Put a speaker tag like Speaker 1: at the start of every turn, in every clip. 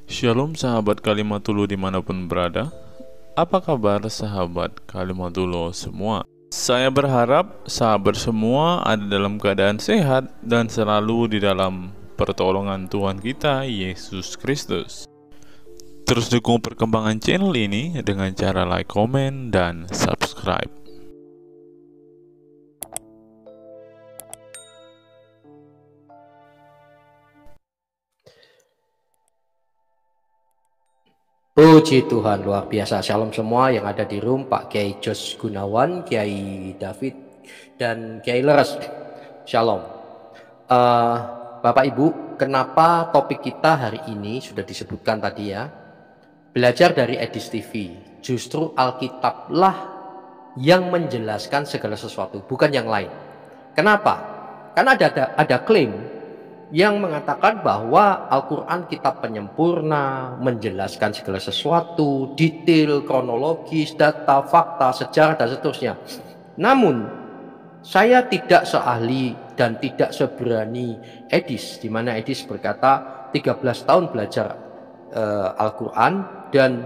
Speaker 1: Shalom sahabat Kalimatulu dimanapun berada. Apa kabar sahabat Kalimatulu semua? Saya berharap sahabat semua ada dalam keadaan sehat dan selalu di dalam pertolongan Tuhan kita Yesus Kristus. Terus dukung perkembangan channel ini dengan cara like, komen, dan subscribe.
Speaker 2: Puji Tuhan, luar biasa. Shalom semua yang ada di room, Pak Kiai Jos Gunawan, Kiai David, dan Kiai Leres. Shalom. Bapak Ibu, kenapa topik kita hari ini sudah disebutkan tadi ya? Belajar dari Edis TV. Justru Alkitablah yang menjelaskan segala sesuatu, bukan yang lain. Kenapa? Karena ada klaim yang mengatakan bahwa Al-Quran kitab penyempurna, menjelaskan segala sesuatu, detail, kronologis, data, fakta, sejarah, dan seterusnya. Namun, saya tidak seahli dan tidak seberani Edis, di mana Edis berkata 13 tahun belajar Al-Quran, dan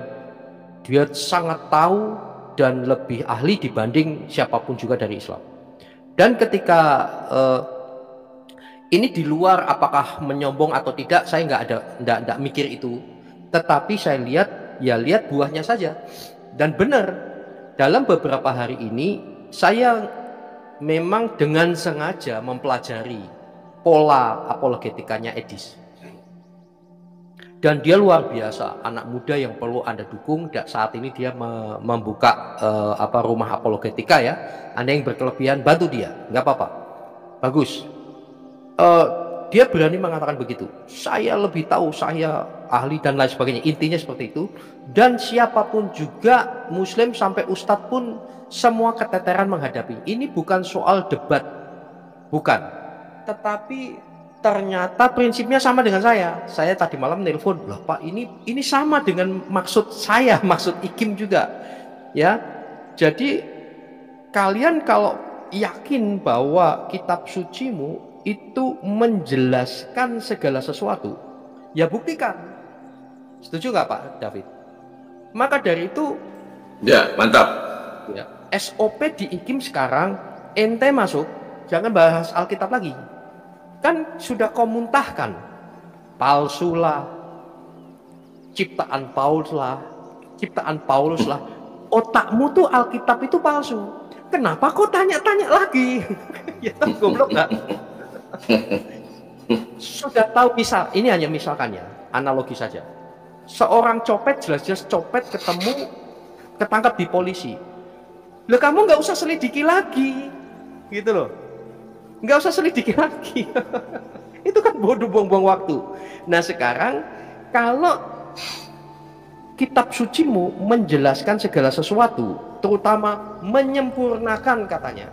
Speaker 2: dia sangat tahu dan lebih ahli dibanding siapapun juga dari Islam. Dan ketika ini di luar apakah menyombong atau tidak, saya nggak mikir itu. Tetapi saya lihat buahnya saja. Dan benar, dalam beberapa hari ini saya memang dengan sengaja mempelajari pola apologetikanya Edis. Dan dia luar biasa, anak muda yang perlu Anda dukung. Saat ini dia membuka rumah apologetika ya. Anda yang berkelebihan, bantu dia, nggak apa-apa, bagus. Dia berani mengatakan begitu. Saya lebih tahu, saya ahli dan lain sebagainya. Intinya seperti itu. Dan siapapun juga, Muslim sampai Ustadz pun, semua keteteran menghadapi. Ini bukan soal debat, bukan. Tetapi ternyata prinsipnya sama dengan saya. Saya tadi malam nelpon, loh Pak, ini sama dengan maksud saya, maksud Ikim juga. Ya, jadi kalian kalau yakin bahwa kitab sucimu itu menjelaskan segala sesuatu, ya buktikan. Setuju nggak Pak David? Maka dari itu,
Speaker 3: ya mantap
Speaker 2: ya, SOP di IKIM sekarang, ente masuk jangan bahas Alkitab lagi, kan sudah kau muntahkan palsu lah, ciptaan Paulus lah. Otakmu tuh Alkitab itu palsu, kenapa kau tanya-tanya lagi? Ya goblok nggak? Sudah tahu, misal ini hanya misalkan ya, analogi saja. Seorang copet jelas-jelas copet ketangkap di polisi. Loh, kamu nggak usah selidiki lagi, gitu loh. Nggak usah selidiki lagi. Itu kan bodoh, buang-buang waktu. Nah sekarang kalau kitab sucimu menjelaskan segala sesuatu, terutama menyempurnakan katanya.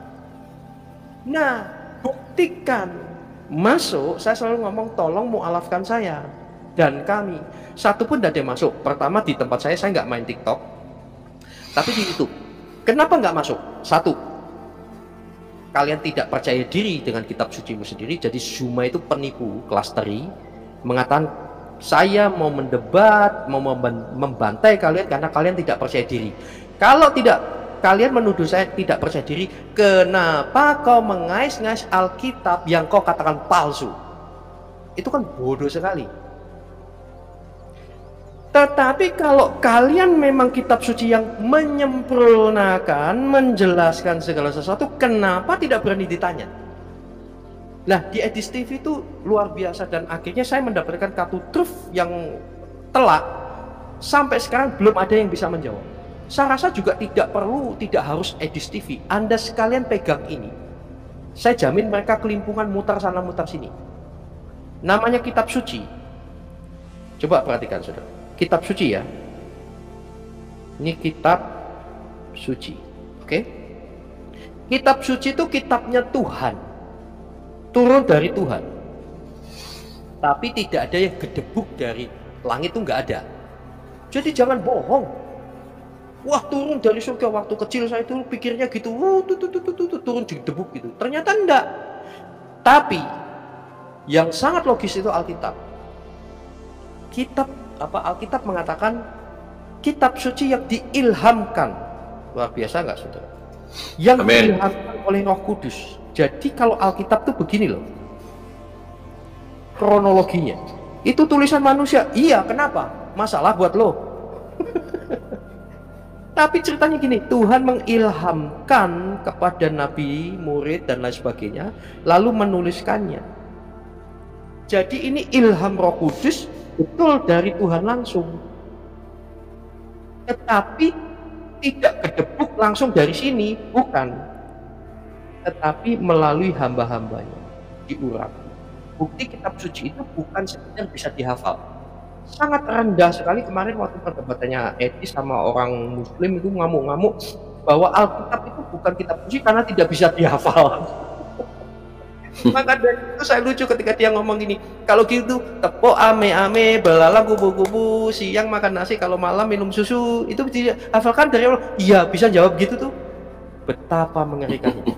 Speaker 2: Nah, buktikan. Masuk, saya selalu ngomong, tolong mu'alafkan saya dan kami. Satu pun tidak ada yang masuk. Pertama, di tempat saya nggak main TikTok, tapi di YouTube. Kenapa nggak masuk? Satu, kalian tidak percaya diri dengan kitab sucimu sendiri. Jadi Zuma itu penipu, klasteri, mengatakan saya mau mendebat, mau membantai kalian karena kalian tidak percaya diri. Kalau tidak, kalian menuduh saya tidak percaya diri, kenapa kau mengais-ngais Alkitab yang kau katakan palsu? Itu kan bodoh sekali. Tetapi kalau kalian memang kitab suci yang menyempurnakan, menjelaskan segala sesuatu, kenapa tidak berani ditanya? Nah, di Edis TV itu luar biasa, dan akhirnya saya mendapatkan kartu truf yang telak. Sampai sekarang belum ada yang bisa menjawab. Saya rasa juga tidak harus Edis TV. Anda sekalian pegang ini, saya jamin mereka kelimpungan mutar sana mutar sini. Namanya kitab suci. Coba perhatikan saudara, kitab suci ya. Ini kitab suci, oke? Kitab suci itu kitabnya Tuhan, turun dari Tuhan. Tapi tidak ada yang gedebuk dari langit, itu nggak ada. Jadi jangan bohong. Wah, turun dari surga. Waktu kecil saya itu pikirnya gitu, turun di debuk gitu. Ternyata enggak. Tapi yang sangat logis itu Alkitab. Kitab Alkitab mengatakan kitab suci yang diilhamkan. Luar biasa nggak saudara? Yang diilhamkan oleh Roh Kudus. Jadi kalau Alkitab tuh begini loh kronologinya. Itu tulisan manusia. Iya, kenapa? Masalah buat lo. Tapi ceritanya gini, Tuhan mengilhamkan kepada nabi, murid dan lain sebagainya, lalu menuliskannya. Jadi ini ilham Roh Kudus betul dari Tuhan langsung. Tetapi tidak kedebuk langsung dari sini, bukan. Tetapi melalui hamba-hambanya diurapi. Bukti kitab suci itu bukan sekedar bisa dihafal. Sangat rendah sekali kemarin waktu perdebatannya Edi sama orang Muslim itu ngamuk-ngamuk bahwa Alkitab itu bukan kitab suci karena tidak bisa dihafal. Maka dari itu saya lucu ketika dia ngomong gini, kalau gitu tepuk ame-ame, belalang kubu-kubu, siang makan nasi, kalau malam minum susu, itu dihafalkan dari Allah. Iya, bisa jawab gitu tuh. Betapa mengerikannya.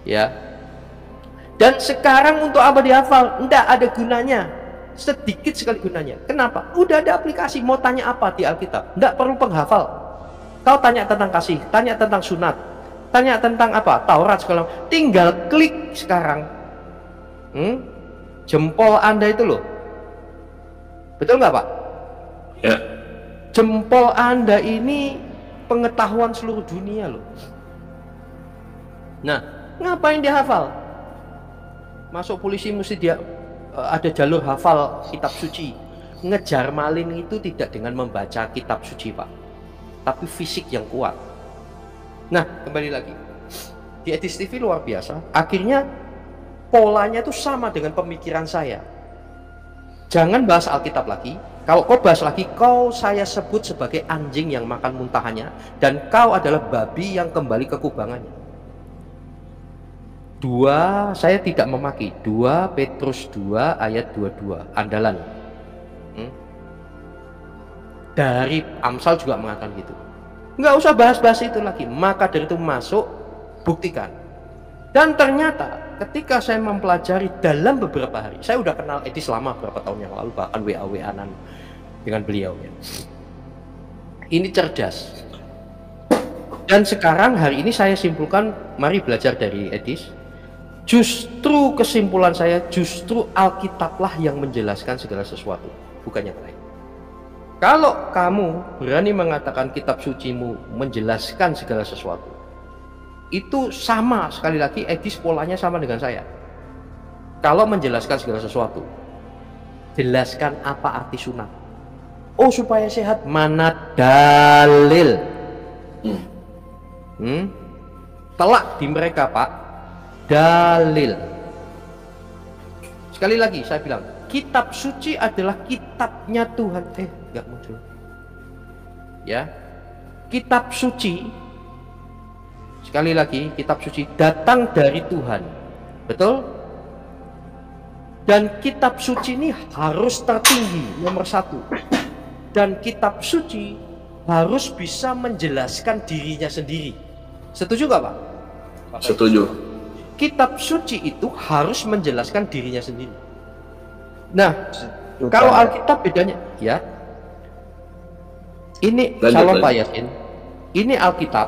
Speaker 2: Ya. Dan sekarang untuk apa dihafal? Enggak ada gunanya. Sedikit sekali gunanya. Kenapa? Udah ada aplikasi, mau tanya apa di Alkitab? Enggak perlu penghafal. Kau tanya tentang kasih, tanya tentang sunat, tanya tentang apa? Taurat segala. Tinggal klik sekarang. Jempol Anda itu loh. Betul nggak Pak?
Speaker 3: Ya.
Speaker 2: Jempol Anda ini pengetahuan seluruh dunia loh. Nah, ngapain dihafal? Masuk polisi mesti dia ada jalur hafal kitab suci. Ngejar maling itu tidak dengan membaca kitab suci Pak, tapi fisik yang kuat. Nah, kembali lagi di Edis TV luar biasa. Akhirnya polanya itu sama dengan pemikiran saya. Jangan bahas Alkitab lagi. Kalau kau bahas lagi, kau saya sebut sebagai anjing yang makan muntahannya, dan kau adalah babi yang kembali ke kubangannya. Saya tidak memaki 2 Petrus 2 ayat 22 andalan. Dari Amsal juga mengatakan gitu. Nggak usah bahas-bahas itu lagi. Maka dari itu masuk, buktikan. Dan ternyata ketika saya mempelajari dalam beberapa hari, saya udah kenal Edi selama beberapa tahun yang lalu, bahkan WA-WA-an dengan beliau ya. Ini cerdas. Dan sekarang hari ini saya simpulkan, mari belajar dari Edis. Justru kesimpulan saya, justru Alkitablah yang menjelaskan segala sesuatu, bukan yang lain. Kalau kamu berani mengatakan kitab sucimu menjelaskan segala sesuatu, itu sama, sekali lagi Edis polanya sama dengan saya. Kalau menjelaskan segala sesuatu, jelaskan apa arti sunat. Oh, supaya sehat, mana dalil? Telak di mereka Pak, dalil. Sekali lagi saya bilang, kitab suci adalah kitabnya Tuhan. Nggak muncul. Ya, kitab suci. Sekali lagi, kitab suci datang dari Tuhan. Betul? Dan kitab suci ini harus tertinggi, nomor 1. Dan kitab suci harus bisa menjelaskan dirinya sendiri. Setuju nggak Pak?
Speaker 3: Setuju.
Speaker 2: Kitab suci itu harus menjelaskan dirinya sendiri. Nah, kalau Alkitab bedanya, ya. Ini Shalom Pak Yasin. Ini Alkitab,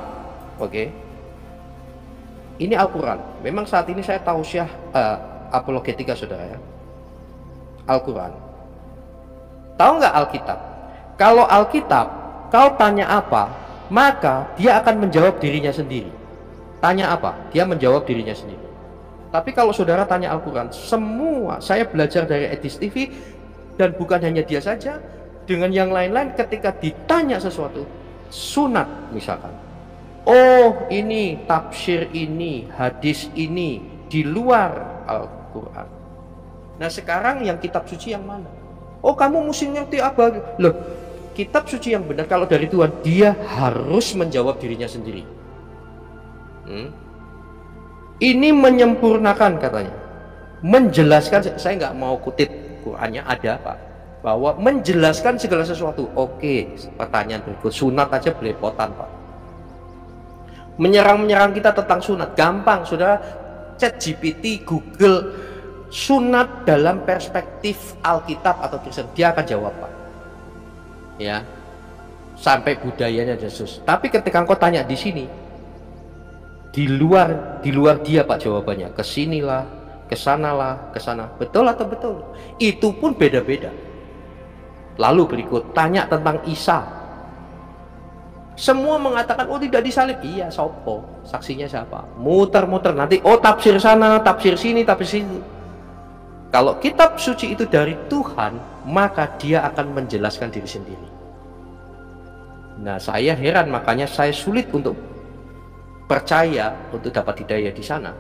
Speaker 2: oke. Ini Al-Quran. Memang saat ini saya tausiah apologetika saudara ya. Al-Quran. Tahu nggak Alkitab? Kalau Alkitab, kau tanya apa, maka dia akan menjawab dirinya sendiri. Tanya apa? Dia menjawab dirinya sendiri. Tapi kalau saudara tanya Al-Quran, semua saya belajar dari Edis TV, dan bukan hanya dia saja, dengan yang lain-lain ketika ditanya sesuatu, sunat misalkan. Oh, ini tafsir ini, hadis ini di luar Al-Quran. Nah, sekarang yang kitab suci yang mana? Oh, kamu mesti ngerti apa? Loh, kitab suci yang benar kalau dari Tuhan, dia harus menjawab dirinya sendiri. Ini menyempurnakan katanya, menjelaskan. Saya nggak mau kutip Qurannya, ada Pak, bahwa menjelaskan segala sesuatu. Oke, pertanyaan berikut, sunat aja belepotan Pak. Menyerang kita tentang sunat gampang, saudara. Chat GPT, Google, sunat dalam perspektif Alkitab atau Kristen, dia akan jawab Pak. Ya, sampai budayanya Yesus. Tapi ketika engkau tanya di sini, di luar dia Pak jawabannya. Kesinilah, kesanalah, kesana. Betul atau betul? Itu pun beda-beda. Lalu berikut tanya tentang Isa. Semua mengatakan oh tidak disalib. Iya, sopo? Saksinya siapa? Muter-muter nanti. Oh tafsir sana, tafsir sini, tafsir sini. Kalau kitab suci itu dari Tuhan, maka dia akan menjelaskan diri sendiri. Nah, saya heran, makanya saya sulit untuk percaya untuk dapat hidayah di sana.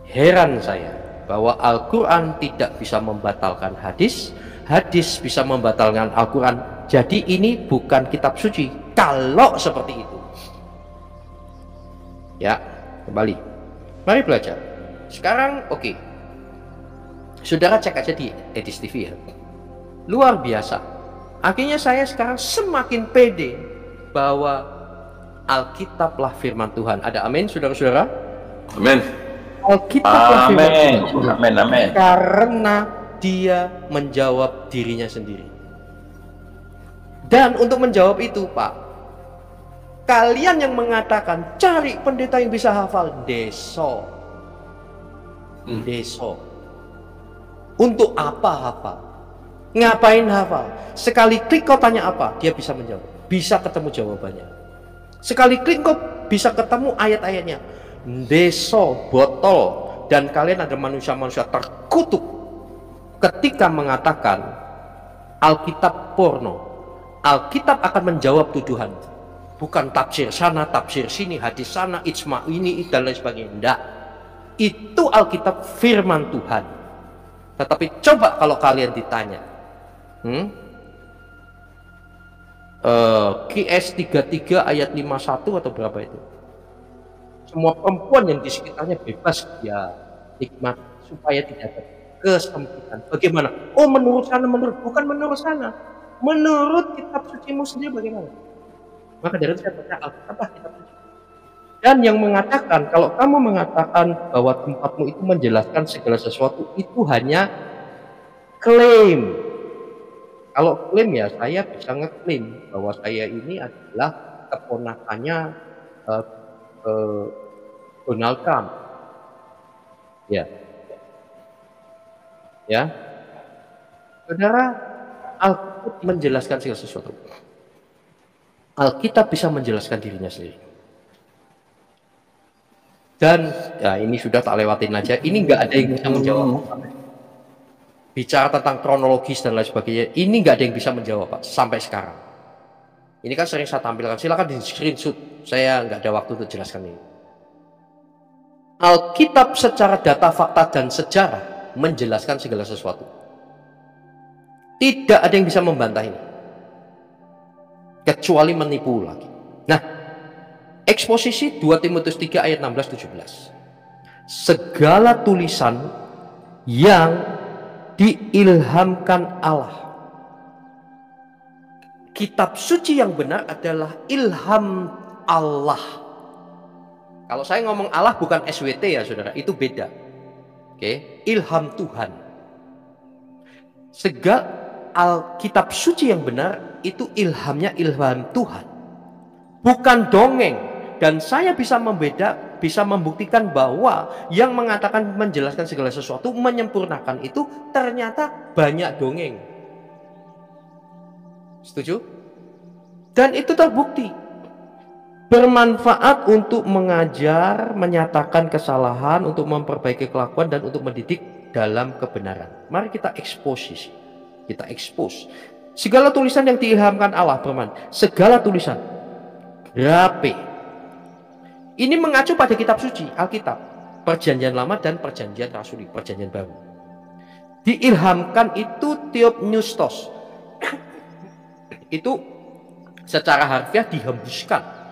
Speaker 2: Heran saya bahwa Al-Quran tidak bisa membatalkan hadis, hadis bisa membatalkan Al-Quran. Jadi ini bukan kitab suci kalau seperti itu. Ya, kembali. Mari belajar. Sekarang oke. Saudara cek aja di Edis TV ya. Luar biasa. Akhirnya saya sekarang semakin pede bahwa Alkitablah firman Tuhan. Ada amin saudara-saudara?
Speaker 3: Amin.
Speaker 2: Alkitablah firman Tuhan.
Speaker 3: Amin. Amin.
Speaker 2: Karena dia menjawab dirinya sendiri. Dan untuk menjawab itu Pak, kalian yang mengatakan cari pendeta yang bisa hafal, deso. Untuk apa hafal? Ngapain hafal? Sekali klik kau tanya apa, dia bisa menjawab. Bisa ketemu jawabannya. Sekali klik kau bisa ketemu ayat-ayatnya. Deso, botol. Dan kalian ada manusia-manusia terkutuk ketika mengatakan Alkitab porno. Alkitab akan menjawab tuduhan. Bukan tafsir sana, tafsir sini, hadis sana, ijma ini, dan lain sebagainya. Tidak. Itu Alkitab firman Tuhan. Tetapi coba kalau kalian ditanya, QS 33 ayat 51 atau berapa itu? Semua perempuan yang di sekitarnya bebas dia nikmat supaya tidak ada kesempitan. Bagaimana? Oh menurut sana, bukan menurut sana. Menurut kitab sucimu sendiri bagaimana? Maka dari itu saya baca Alkitab kitab suci. Dan yang mengatakan, kalau kamu mengatakan bahwa tempatmu itu menjelaskan segala sesuatu, itu hanya klaim. Kalau klaim ya saya bisa ngeklaim bahwa saya ini adalah keponakannya Donald Trump. Ya. Ya. Saudara, Alkitab menjelaskan segala sesuatu. Alkitab bisa menjelaskan dirinya sendiri. Dan ya ini sudah tak lewatin aja. Ini nggak ada yang bisa menjawab. Bicara tentang kronologis dan lain sebagainya, ini nggak ada yang bisa menjawab Pak sampai sekarang. Ini kan sering saya tampilkan. Silakan di screenshot. Saya nggak ada waktu untuk jelaskan ini. Alkitab secara data, fakta dan sejarah menjelaskan segala sesuatu. Tidak ada yang bisa membantah ini, kecuali menipu lagi. Nah, eksposisi 2 Timotius 3 ayat 16-17. Segala tulisan yang diilhamkan Allah. Kitab suci yang benar adalah ilham Allah. Kalau saya ngomong Allah bukan SWT ya saudara, itu beda. Oke, ilham Tuhan. Segala Alkitab suci yang benar itu ilhamnya ilham Tuhan. Bukan dongeng. Dan saya bisa membuktikan bahwa yang mengatakan menjelaskan segala sesuatu, menyempurnakan itu ternyata banyak dongeng. Setuju? Dan itu terbukti. Bermanfaat untuk mengajar, menyatakan kesalahan, untuk memperbaiki kelakuan, dan untuk mendidik dalam kebenaran. Mari kita ekspos. Kita ekspos. Segala tulisan yang diilhamkan Allah, segala tulisan. Rapi. Ini mengacu pada kitab suci, Alkitab, Perjanjian Lama dan Perjanjian Rasuli, Perjanjian Baru. Diilhamkan itu theopneustos. Itu secara harfiah dihembuskan.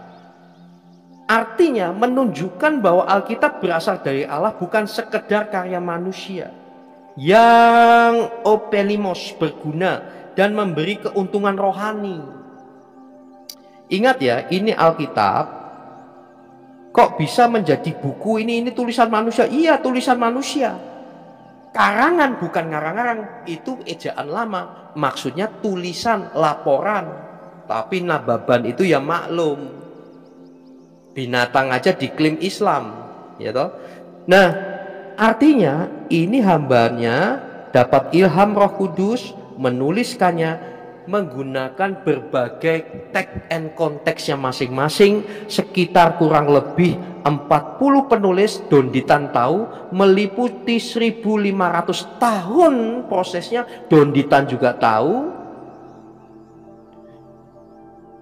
Speaker 2: Artinya menunjukkan bahwa Alkitab berasal dari Allah, bukan sekedar karya manusia yang opelimos, berguna dan memberi keuntungan rohani. Ingat ya, ini Alkitab kok bisa menjadi buku ini tulisan manusia? Iya, tulisan manusia. Karangan bukan ngarang-ngarang, itu ejaan lama. Maksudnya tulisan, laporan. Tapi nababan itu ya maklum. Binatang aja diklaim Islam, ya toh. Nah, artinya ini hambanya dapat ilham Roh Kudus menuliskannya menggunakan berbagai teks and konteksnya masing-masing, sekitar kurang lebih 40 penulis. Donditan tahu meliputi 1500 tahun prosesnya. Donditan juga tahu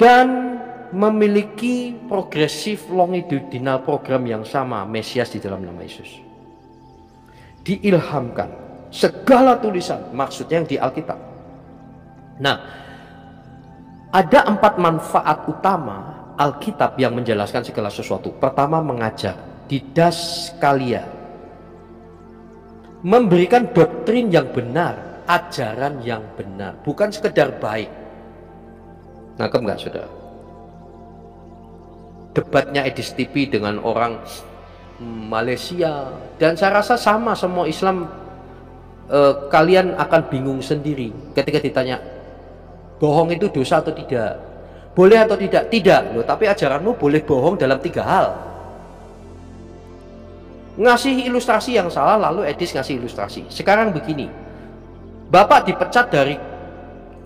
Speaker 2: dan memiliki progresif longitudinal program yang sama, Mesias di dalam nama Yesus. Diilhamkan segala tulisan, maksudnya yang di Alkitab. Nah, ada 4 manfaat utama Alkitab yang menjelaskan segala sesuatu. Pertama, mengajar, didaskalia, memberikan doktrin yang benar, ajaran yang benar, bukan sekedar baik. Nangkep nggak, saudara? Debatnya Edis TV dengan orang Malaysia, dan saya rasa sama semua Islam, kalian akan bingung sendiri ketika ditanya bohong itu dosa atau tidak, boleh atau tidak. Tidak loh, tapi ajaranmu boleh bohong dalam 3 hal. Ngasih ilustrasi yang salah, lalu Edis ngasih ilustrasi. Sekarang begini, bapak dipecat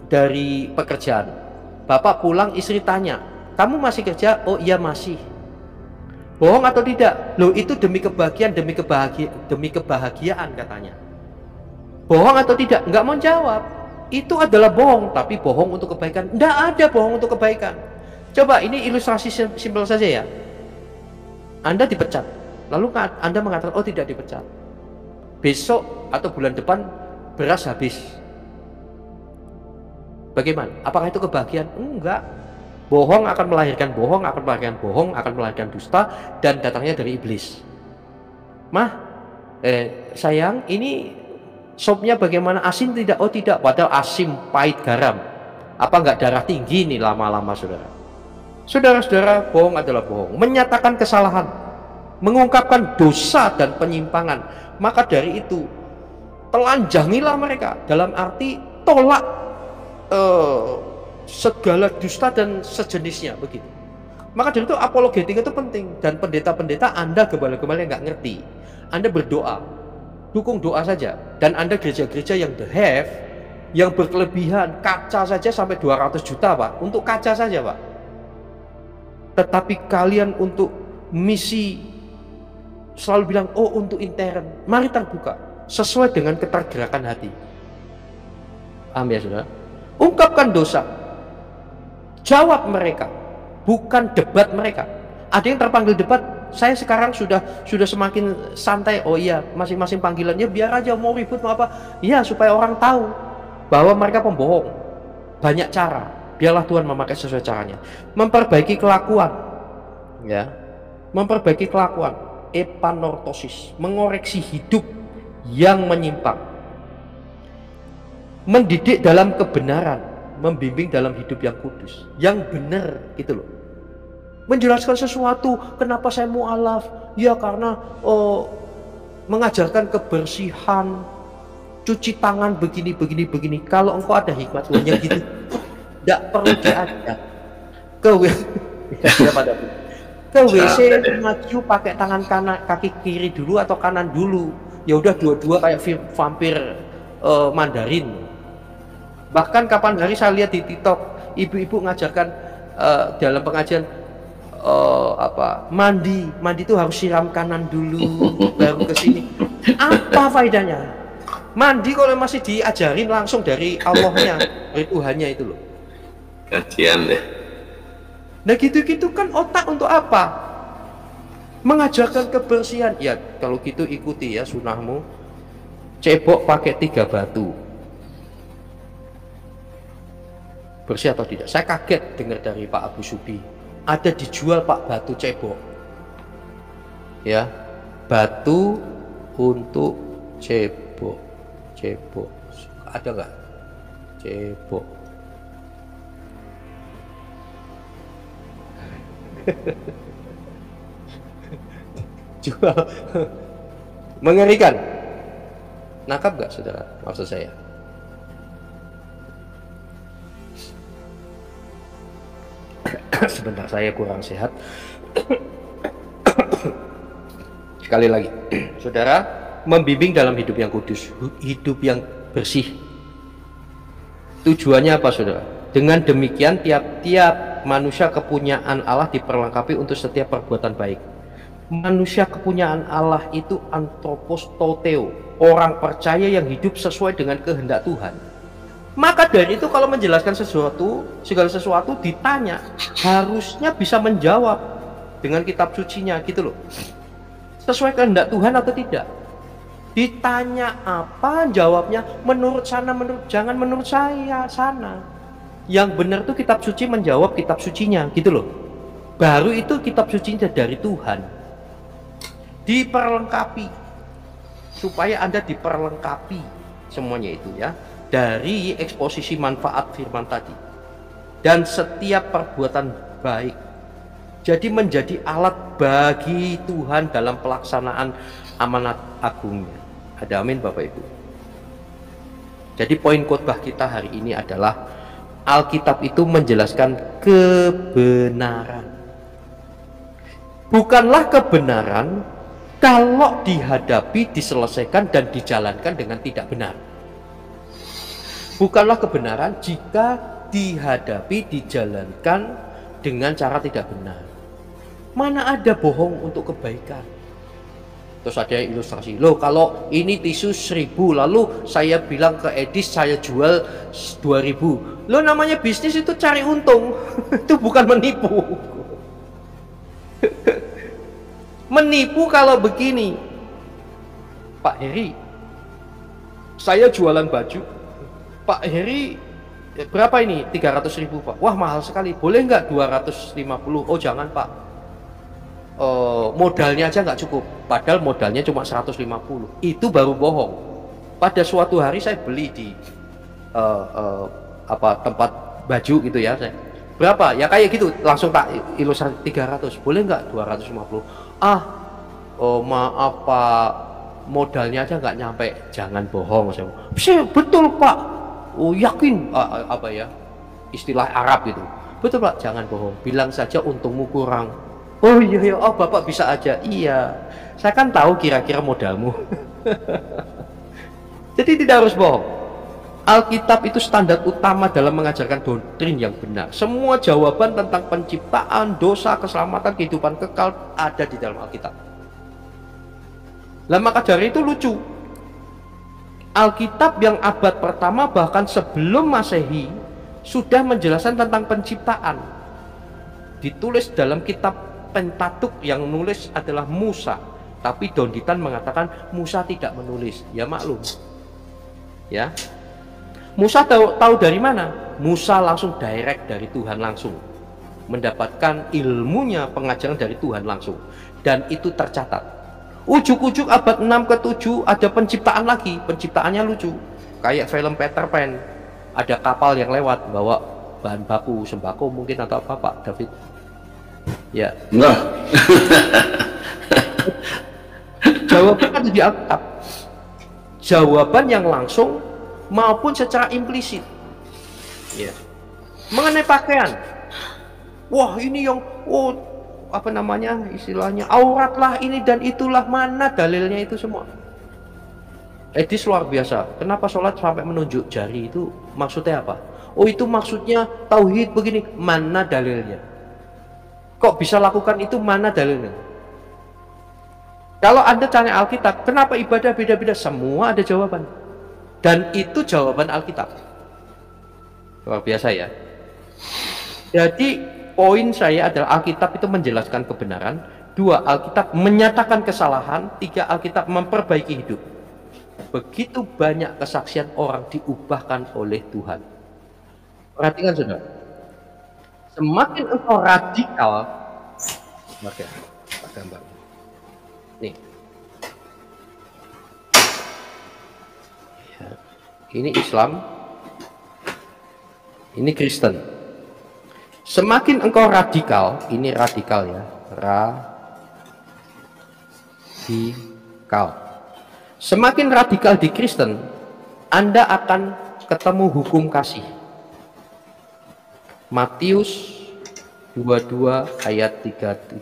Speaker 2: dari pekerjaan, bapak pulang, istri tanya, kamu masih kerja? Oh iya masih. Bohong atau tidak? Loh, itu demi kebahagiaan, demi kebahagiaan katanya. Bohong atau tidak? Nggak mau jawab. Itu adalah bohong, tapi bohong untuk kebaikan. Nggak ada bohong untuk kebaikan. Coba ini ilustrasi simpel saja ya. Anda dipecat, lalu Anda mengatakan, oh tidak dipecat. Besok atau bulan depan beras habis. Bagaimana? Apakah itu kebahagiaan? Enggak. Bohong akan melahirkan bohong, akan melahirkan bohong, akan melahirkan dusta, dan datangnya dari iblis. Mah, sayang, ini sopnya bagaimana? Asin tidak? Oh tidak, padahal asin, pahit, garam. Apa enggak darah tinggi nih lama-lama, saudara? Saudara-saudara, bohong adalah bohong. Menyatakan kesalahan, mengungkapkan dosa dan penyimpangan. Maka dari itu, telanjangilah mereka. Dalam arti tolak segala dusta dan sejenisnya, begitu. Maka dari itu apologetik itu penting. Dan pendeta-pendeta Anda gembala-gembala yang nggak ngerti, Anda berdoa, dukung doa saja. Dan Anda gereja-gereja yang the have, yang berkelebihan, kaca saja sampai 200 juta Pak, untuk kaca saja Pak. Tetapi kalian untuk misi selalu bilang, oh untuk intern, mari terbuka sesuai dengan ketergerakan hati. Amin ya saudara. Ungkapkan dosa, jawab mereka, bukan debat mereka. Ada yang terpanggil debat, saya sekarang sudah semakin santai. Oh iya, masing-masing panggilannya biar aja, mau ribut mau apa, ya supaya orang tahu bahwa mereka pembohong. Banyak cara, biarlah Tuhan memakai sesuai caranya. Memperbaiki kelakuan, ya, memperbaiki kelakuan, epanortosis, mengoreksi hidup yang menyimpang, mendidik dalam kebenaran, membimbing dalam hidup yang kudus, yang benar, gitu loh. Menjelaskan sesuatu, kenapa saya mu'alaf? Ya karena mengajarkan kebersihan, cuci tangan begini. Kalau engkau ada hikmat Tuhannya gitu, tidak perlu diajak ke WC maju pakai tangan kanan, kaki kiri dulu atau kanan dulu. Ya udah dua-dua kayak vampir Mandarin. Bahkan kapan hari saya lihat di TikTok, ibu-ibu ngajarkan dalam pengajian mandi itu harus siram kanan dulu baru ke sini. Apa faedahnya? Mandi kalau masih diajarin langsung dari Allahnya, dari Tuhannya itu loh.
Speaker 3: Kasihan deh.
Speaker 2: Nah gitu-gitu kan otak untuk apa? Mengajarkan kebersihan. Ya kalau gitu ikuti ya sunahmu. Cebok pakai 3 batu. Bersih atau tidak? Saya kaget dengar dari Pak Abu Subi, ada dijual Pak batu cebok, ya, batu untuk cebok, ada nggak? Cebok. Jual. Mengerikan. Nangkap nggak saudara maksud saya? Sebentar, saya kurang sehat. Sekali lagi, saudara, membimbing dalam hidup yang kudus, hidup yang bersih. Tujuannya apa saudara? Dengan demikian tiap-tiap manusia kepunyaan Allah diperlengkapi untuk setiap perbuatan baik. Manusia kepunyaan Allah itu anthropos toteo, orang percaya yang hidup sesuai dengan kehendak Tuhan. Maka dari itu kalau menjelaskan sesuatu, segala sesuatu ditanya, harusnya bisa menjawab dengan kitab sucinya gitu loh. Sesuai kehendak Tuhan atau tidak? Ditanya apa, jawabnya menurut sana, jangan menurut saya sana. Yang benar tuh kitab suci menjawab kitab sucinya gitu loh. Baru itu kitab sucinya dari Tuhan. Diperlengkapi supaya Anda diperlengkapi semuanya itu ya, dari eksposisi manfaat firman tadi dan setiap perbuatan baik, jadi menjadi alat bagi Tuhan dalam pelaksanaan amanat agungnya. Ada amin Bapak Ibu. Jadi poin khotbah kita hari ini adalah Alkitab itu menjelaskan kebenaran, bukanlah kebenaran kalau dihadapi, diselesaikan dan dijalankan dengan tidak benar. Bukanlah kebenaran jika dihadapi, dijalankan dengan cara tidak benar. Mana ada bohong untuk kebaikan? Terus ada ilustrasi, loh kalau ini tisu 1.000 lalu saya bilang ke Edis saya jual 2.000. Loh namanya bisnis itu cari untung. Itu bukan menipu. Menipu kalau begini, Pak Heri, saya jualan baju, Pak Heri berapa ini? 300.000 Pak. Wah mahal sekali, boleh nggak 250? Oh jangan Pak, modalnya aja nggak cukup, padahal modalnya cuma 150. Itu baru bohong. Pada suatu hari saya beli di tempat baju gitu ya, saya berapa ya kayak gitu, langsung tak ilustrasi 300, boleh nggak 250? Maaf Pak, modalnya aja nggak nyampe. Jangan bohong. Saya betul Pak. Oh yakin, apa ya istilah Arab itu, betul Pak, jangan bohong, bilang saja untungmu kurang. Oh iya, oh Bapak bisa aja. Iya, saya kan tahu kira-kira modalmu. Jadi tidak harus bohong. Alkitab itu standar utama dalam mengajarkan doktrin yang benar. Semua jawaban tentang penciptaan, dosa, keselamatan, kehidupan kekal ada di dalam Alkitab. Lah maka dari itu lucu, Alkitab yang abad pertama bahkan sebelum Masehi sudah menjelaskan tentang penciptaan. Ditulis dalam kitab Pentatuk, yang nulis adalah Musa, tapi Donditan mengatakan Musa tidak menulis. Ya maklum ya, Musa tahu dari mana? Musa langsung direct dari Tuhan, langsung mendapatkan ilmunya, pengajaran dari Tuhan langsung, dan itu tercatat. Ujuk-ujuk abad 6 ke 7 ada penciptaan lagi. Penciptaannya lucu, kayak film Peter Pan. Ada kapal yang lewat bawa bahan baku sembako mungkin atau apa Pak David? Ya.
Speaker 3: Nah.
Speaker 2: Jawaban ada di Alkitab. Jawaban yang langsung maupun secara implisit. Ya. Mengenai pakaian. Wah, ini yang apa namanya istilahnya aurat lah ini dan itulah, mana dalilnya itu semua? Edis luar biasa. Kenapa sholat sampai menunjuk jari itu maksudnya apa? Oh itu maksudnya tauhid begini. Mana dalilnya? Kok bisa lakukan itu? Mana dalilnya? Kalau Anda tanya Alkitab, kenapa ibadah beda-beda? Semua ada jawaban. Dan itu jawaban Alkitab. Luar biasa ya. Jadi poin saya adalah Alkitab itu menjelaskan kebenaran. 2, Alkitab menyatakan kesalahan. 3, Alkitab memperbaiki hidup. Begitu banyak kesaksian orang diubahkan oleh Tuhan. Perhatikan saudara, semakin engkau radikal, oke, gambar nih, ini Islam, ini Kristen. Semakin engkau radikal, ini radikal ya, radikal. Semakin radikal di Kristen, Anda akan ketemu hukum kasih. Matius 22 ayat 27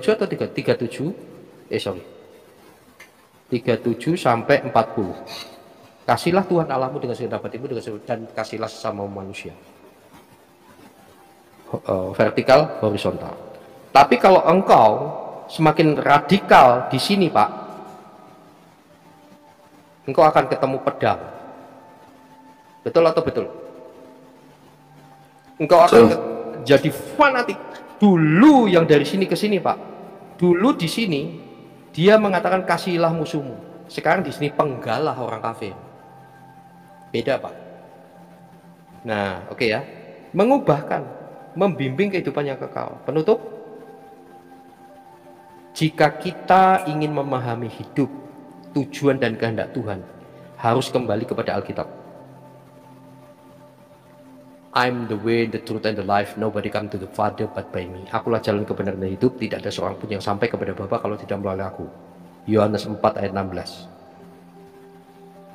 Speaker 2: atau 37 sampai 40. Kasihlah Tuhan Allahmu dengan segenap hatimu dan kasihlah sesama manusia. Vertikal, horizontal. Tapi kalau engkau semakin radikal di sini, Pak, engkau akan ketemu pedang. Betul atau betul? Engkau akan jadi fanatik. Dulu yang dari sini ke sini, Pak. Dulu di sini dia mengatakan kasihilah musuhmu. Sekarang di sini penggalah orang kafir. Beda, Pak. Nah, oke ya. Mengubahkan, membimbing kehidupan yang kekal. Penutup. Jika kita ingin memahami hidup, tujuan dan kehendak Tuhan, harus kembali kepada Alkitab. I'm the way, the truth, and the life. Nobody come to the Father but by me. Akulah jalan kebenaran dan hidup. Tidak ada seorang pun yang sampai kepada Bapa kalau tidak melalui aku. Yohanes 4 ayat 16.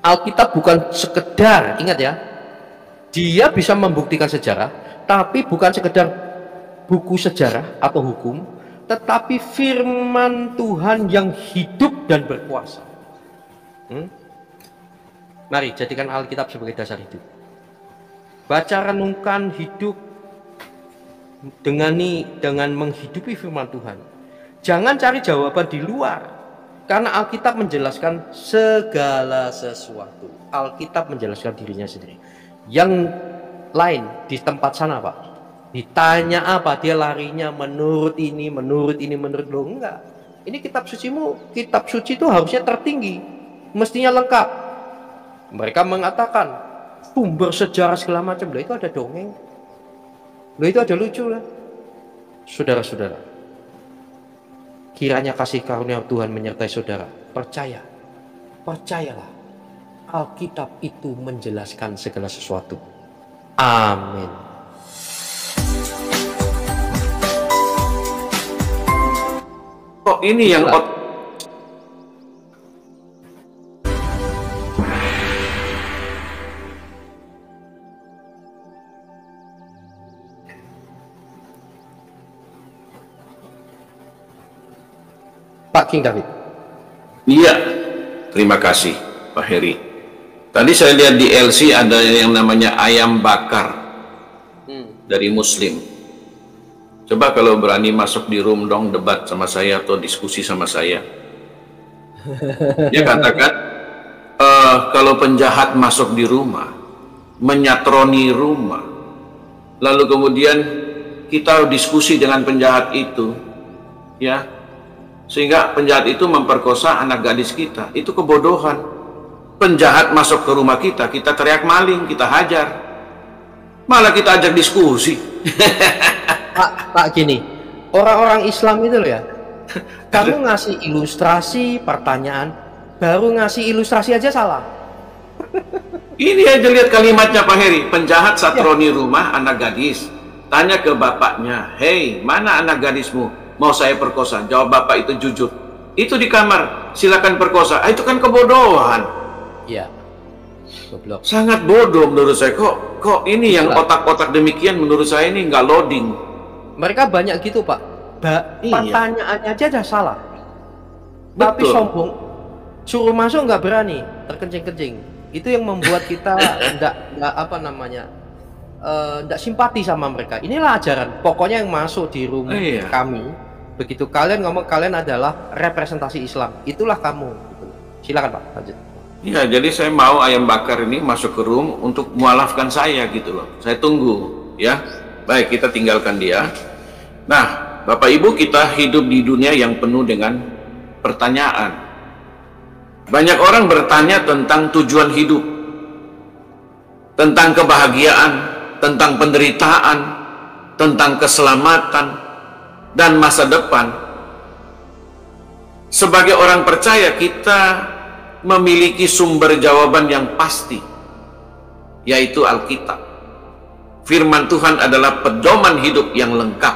Speaker 2: Alkitab bukan sekedar, ingat ya, dia bisa membuktikan sejarah, tapi bukan sekedar buku sejarah atau hukum, tetapi firman Tuhan yang hidup dan berkuasa. Mari jadikan Alkitab sebagai dasar hidup. Baca, renungkan, hidup dengan menghidupi firman Tuhan. Jangan cari jawaban di luar. Karena Alkitab menjelaskan segala sesuatu. Alkitab menjelaskan dirinya sendiri. Yang lain di tempat sana, Pak, ditanya apa, dia larinya menurut ini, menurut lo. Enggak. Ini kitab sucimu, kitab suci itu harusnya tertinggi, mestinya lengkap. Mereka mengatakan sumber sejarah segala macam. Loh, itu ada dongeng. Loh, itu ada lucu lah. Saudara-saudara, kiranya kasih karunia Tuhan menyertai saudara. Percayalah, Alkitab itu menjelaskan segala sesuatu. Amin.
Speaker 3: Kok ini yang
Speaker 2: Pak King David.
Speaker 3: Iya, terima kasih Pak Heri. Tadi saya lihat di LC ada yang namanya ayam bakar dari Muslim. Coba kalau berani masuk di room dong, debat sama saya atau diskusi sama saya. Dia katakan kalau penjahat masuk di rumah, menyatroni rumah, lalu kemudian kita diskusi dengan penjahat itu, ya, sehingga penjahat itu memperkosa anak gadis kita. Itu kebodohan. Penjahat masuk ke rumah kita, kita teriak maling, kita hajar, malah kita ajak diskusi.
Speaker 2: Pak gini, orang-orang Islam itu loh ya, kamu ngasih ilustrasi pertanyaan, baru ngasih ilustrasi aja salah.
Speaker 3: Ini aja lihat kalimatnya Pak Heri, penjahat satroni rumah anak gadis, tanya ke bapaknya, hei, mana anak gadismu? Mau saya perkosa. Jawab bapak itu jujur, itu di kamar, silakan perkosa. Itu kan kebodohan.
Speaker 2: Iya, goblok.
Speaker 3: Sangat bodoh menurut saya. Kok ini yang otak-otak demikian menurut saya ini nggak loading.
Speaker 2: Mereka banyak gitu, Pak. Pertanyaannya aja udah salah.
Speaker 3: Betul.
Speaker 2: Tapi sombong, suruh masuk nggak berani, terkencing-kencing. Itu yang membuat kita nggak simpati sama mereka. Inilah ajaran. Pokoknya yang masuk di rumah kami, begitu kalian ngomong kalian adalah representasi Islam, itulah kamu. Silakan Pak, lanjut.
Speaker 3: Iya, jadi saya mau ayam bakar ini masuk ke room untuk mualafkan saya gitu loh. Saya tunggu, ya. Baik, kita tinggalkan dia. Nah, Bapak Ibu, kita hidup di dunia yang penuh dengan pertanyaan. Banyak orang bertanya tentang tujuan hidup, tentang kebahagiaan, tentang penderitaan, tentang keselamatan, dan masa depan. Sebagai orang percaya, kita memiliki sumber jawaban yang pasti, yaitu Alkitab. Firman Tuhan adalah pedoman hidup yang lengkap,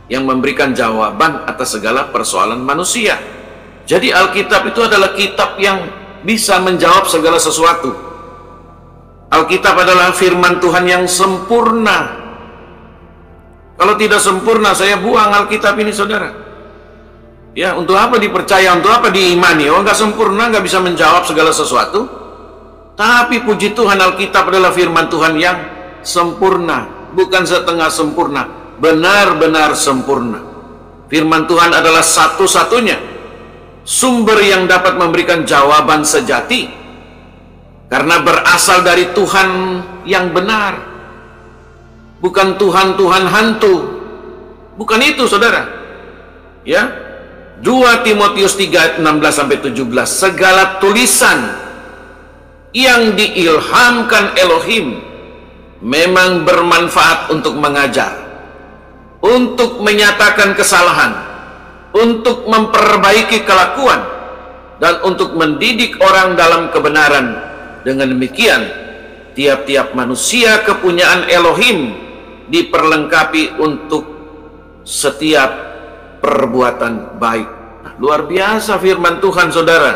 Speaker 3: yang memberikan jawaban atas segala persoalan manusia. Jadi Alkitab itu adalah kitab yang bisa menjawab segala sesuatu. Alkitab adalah firman Tuhan yang sempurna. Kalau tidak sempurna, saya buang Alkitab ini, saudara. Ya, untuk apa dipercaya, untuk apa diimani? Oh, nggak sempurna, nggak bisa menjawab segala sesuatu. Tapi puji Tuhan, Alkitab adalah firman Tuhan yang sempurna, bukan setengah sempurna, benar-benar sempurna. Firman Tuhan adalah satu-satunya sumber yang dapat memberikan jawaban sejati, karena berasal dari Tuhan yang benar, bukan Tuhan-Tuhan hantu. Bukan itu, saudara. Ya, 2 Timotius 3 ayat 16-17, segala tulisan yang diilhamkan Elohim memang bermanfaat untuk mengajar, untuk menyatakan kesalahan, untuk memperbaiki kelakuan, dan untuk mendidik orang dalam kebenaran. Dengan demikian, tiap-tiap manusia kepunyaan Elohim diperlengkapi untuk setiap perbuatan baik. Nah, luar biasa firman Tuhan, saudara.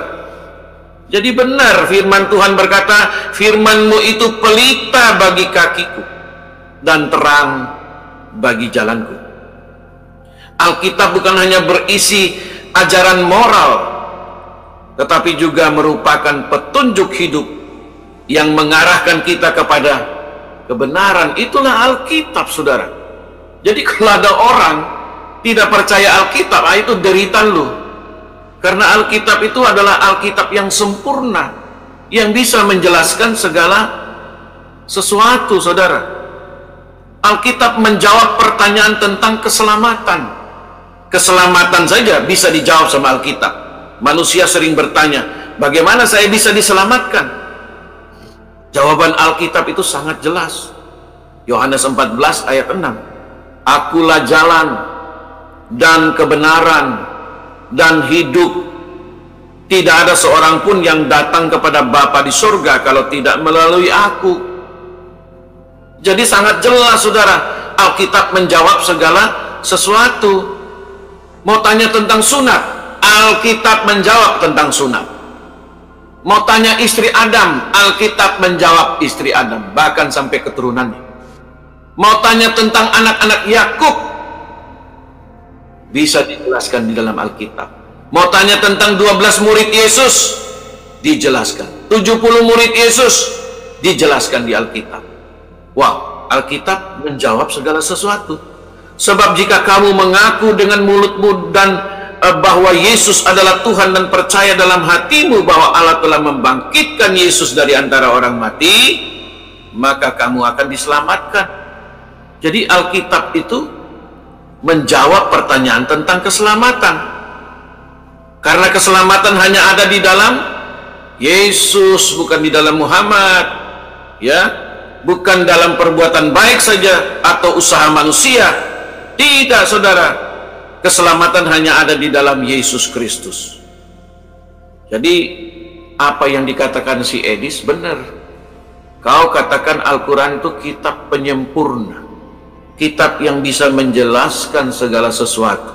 Speaker 3: Jadi benar firman Tuhan berkata, firman-Mu itu pelita bagi kakiku dan terang bagi jalanku. Alkitab bukan hanya berisi ajaran moral, tetapi juga merupakan petunjuk hidup yang mengarahkan kita kepada kebenaran. Itulah Alkitab, saudara. Jadi kalau ada orang tidak percaya Alkitab, itu derita lu. Karena Alkitab itu adalah Alkitab yang sempurna, yang bisa menjelaskan segala sesuatu, saudara. Alkitab menjawab pertanyaan tentang keselamatan. Keselamatan saja bisa dijawab sama Alkitab. Manusia sering bertanya, bagaimana saya bisa diselamatkan? Jawaban Alkitab itu sangat jelas. Yohanes 14 ayat 6. Akulah jalan dan kebenaran dan hidup. Tidak ada seorang pun yang datang kepada Bapa di surga kalau tidak melalui aku. Jadi sangat jelas, saudara. Alkitab menjawab segala sesuatu. Mau tanya tentang sunat, Alkitab menjawab tentang sunat. Mau tanya istri Adam, Alkitab menjawab istri Adam, bahkan sampai keturunannya. Mau tanya tentang anak-anak Yakub, bisa dijelaskan di dalam Alkitab. Mau tanya tentang 12 murid Yesus, dijelaskan. 70 murid Yesus, dijelaskan di Alkitab. Wow, Alkitab menjawab segala sesuatu. Sebab jika kamu mengaku dengan mulutmu dan bahwa Yesus adalah Tuhan, dan percaya dalam hatimu bahwa Allah telah membangkitkan Yesus dari antara orang mati, maka kamu akan diselamatkan. Jadi Alkitab itu menjawab pertanyaan tentang keselamatan, karena keselamatan hanya ada di dalam Yesus, bukan di dalam Muhammad, ya, bukan dalam perbuatan baik saja atau usaha manusia. Tidak, saudara. Keselamatan hanya ada di dalam Yesus Kristus. Jadi apa yang dikatakan si Edis benar. Kau katakan Al-Quran itu kitab penyempurna, kitab yang bisa menjelaskan segala sesuatu.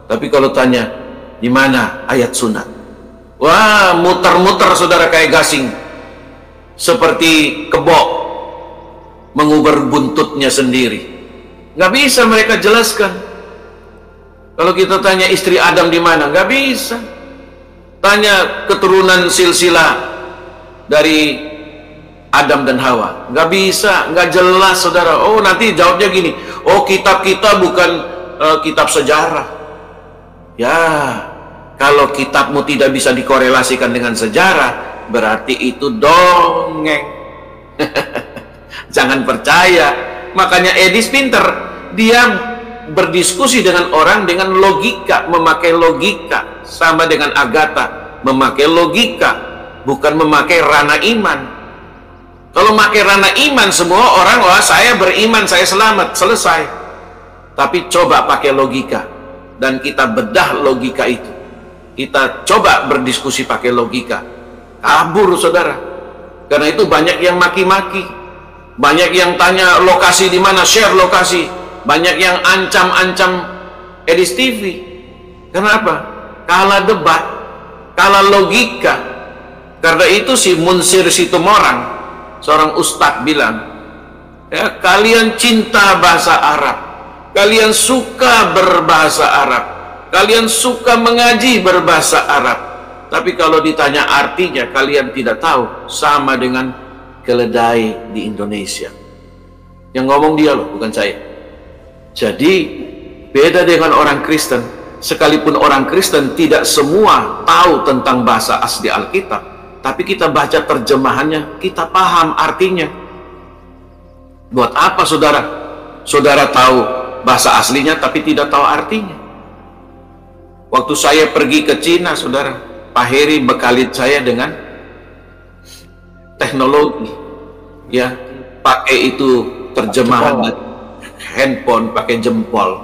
Speaker 3: Tapi kalau tanya, di mana ayat sunat? Wah, muter-muter, saudara, kayak gasing, seperti kebo mengubur buntutnya sendiri. Nggak bisa mereka jelaskan. Kalau kita tanya istri Adam di mana, nggak bisa. Tanya keturunan silsilah dari Adam dan Hawa, nggak bisa, nggak jelas, saudara. Oh, nanti jawabnya gini, oh kitab kita bukan kitab sejarah. Ya, kalau kitabmu tidak bisa dikorelasikan dengan sejarah, berarti itu dongeng. Jangan percaya. Makanya Edis pinter, dia berdiskusi dengan orang dengan logika, memakai logika. Sama dengan Agatha, memakai logika, bukan memakai ranah iman. Kalau memakai ranah iman, semua orang, wah saya beriman, saya selamat, selesai. Tapi coba pakai logika, dan kita bedah logika itu. Kita coba berdiskusi pakai logika, kabur, saudara. Karena itu banyak yang maki-maki, banyak yang tanya lokasi di mana, share lokasi. Banyak yang ancam-ancam Edis TV. Kenapa? Kalah debat, kalah logika. Karena itu si Munsir Situmorang, seorang ustadz bilang, ya, kalian cinta bahasa Arab, kalian suka berbahasa Arab, kalian suka mengaji berbahasa Arab, tapi kalau ditanya artinya kalian tidak tahu. Sama dengan keledai di Indonesia. Yang ngomong dia loh, bukan saya. Jadi beda dengan orang Kristen. Sekalipun orang Kristen tidak semua tahu tentang bahasa asli Alkitab, tapi kita baca terjemahannya, kita paham artinya. Buat apa saudara? Saudara tahu bahasa aslinya tapi tidak tahu artinya. Waktu saya pergi ke Cina, saudara, Pak Heri bekalit saya dengan teknologi, ya, pakai itu terjemahan handphone pakai jempol.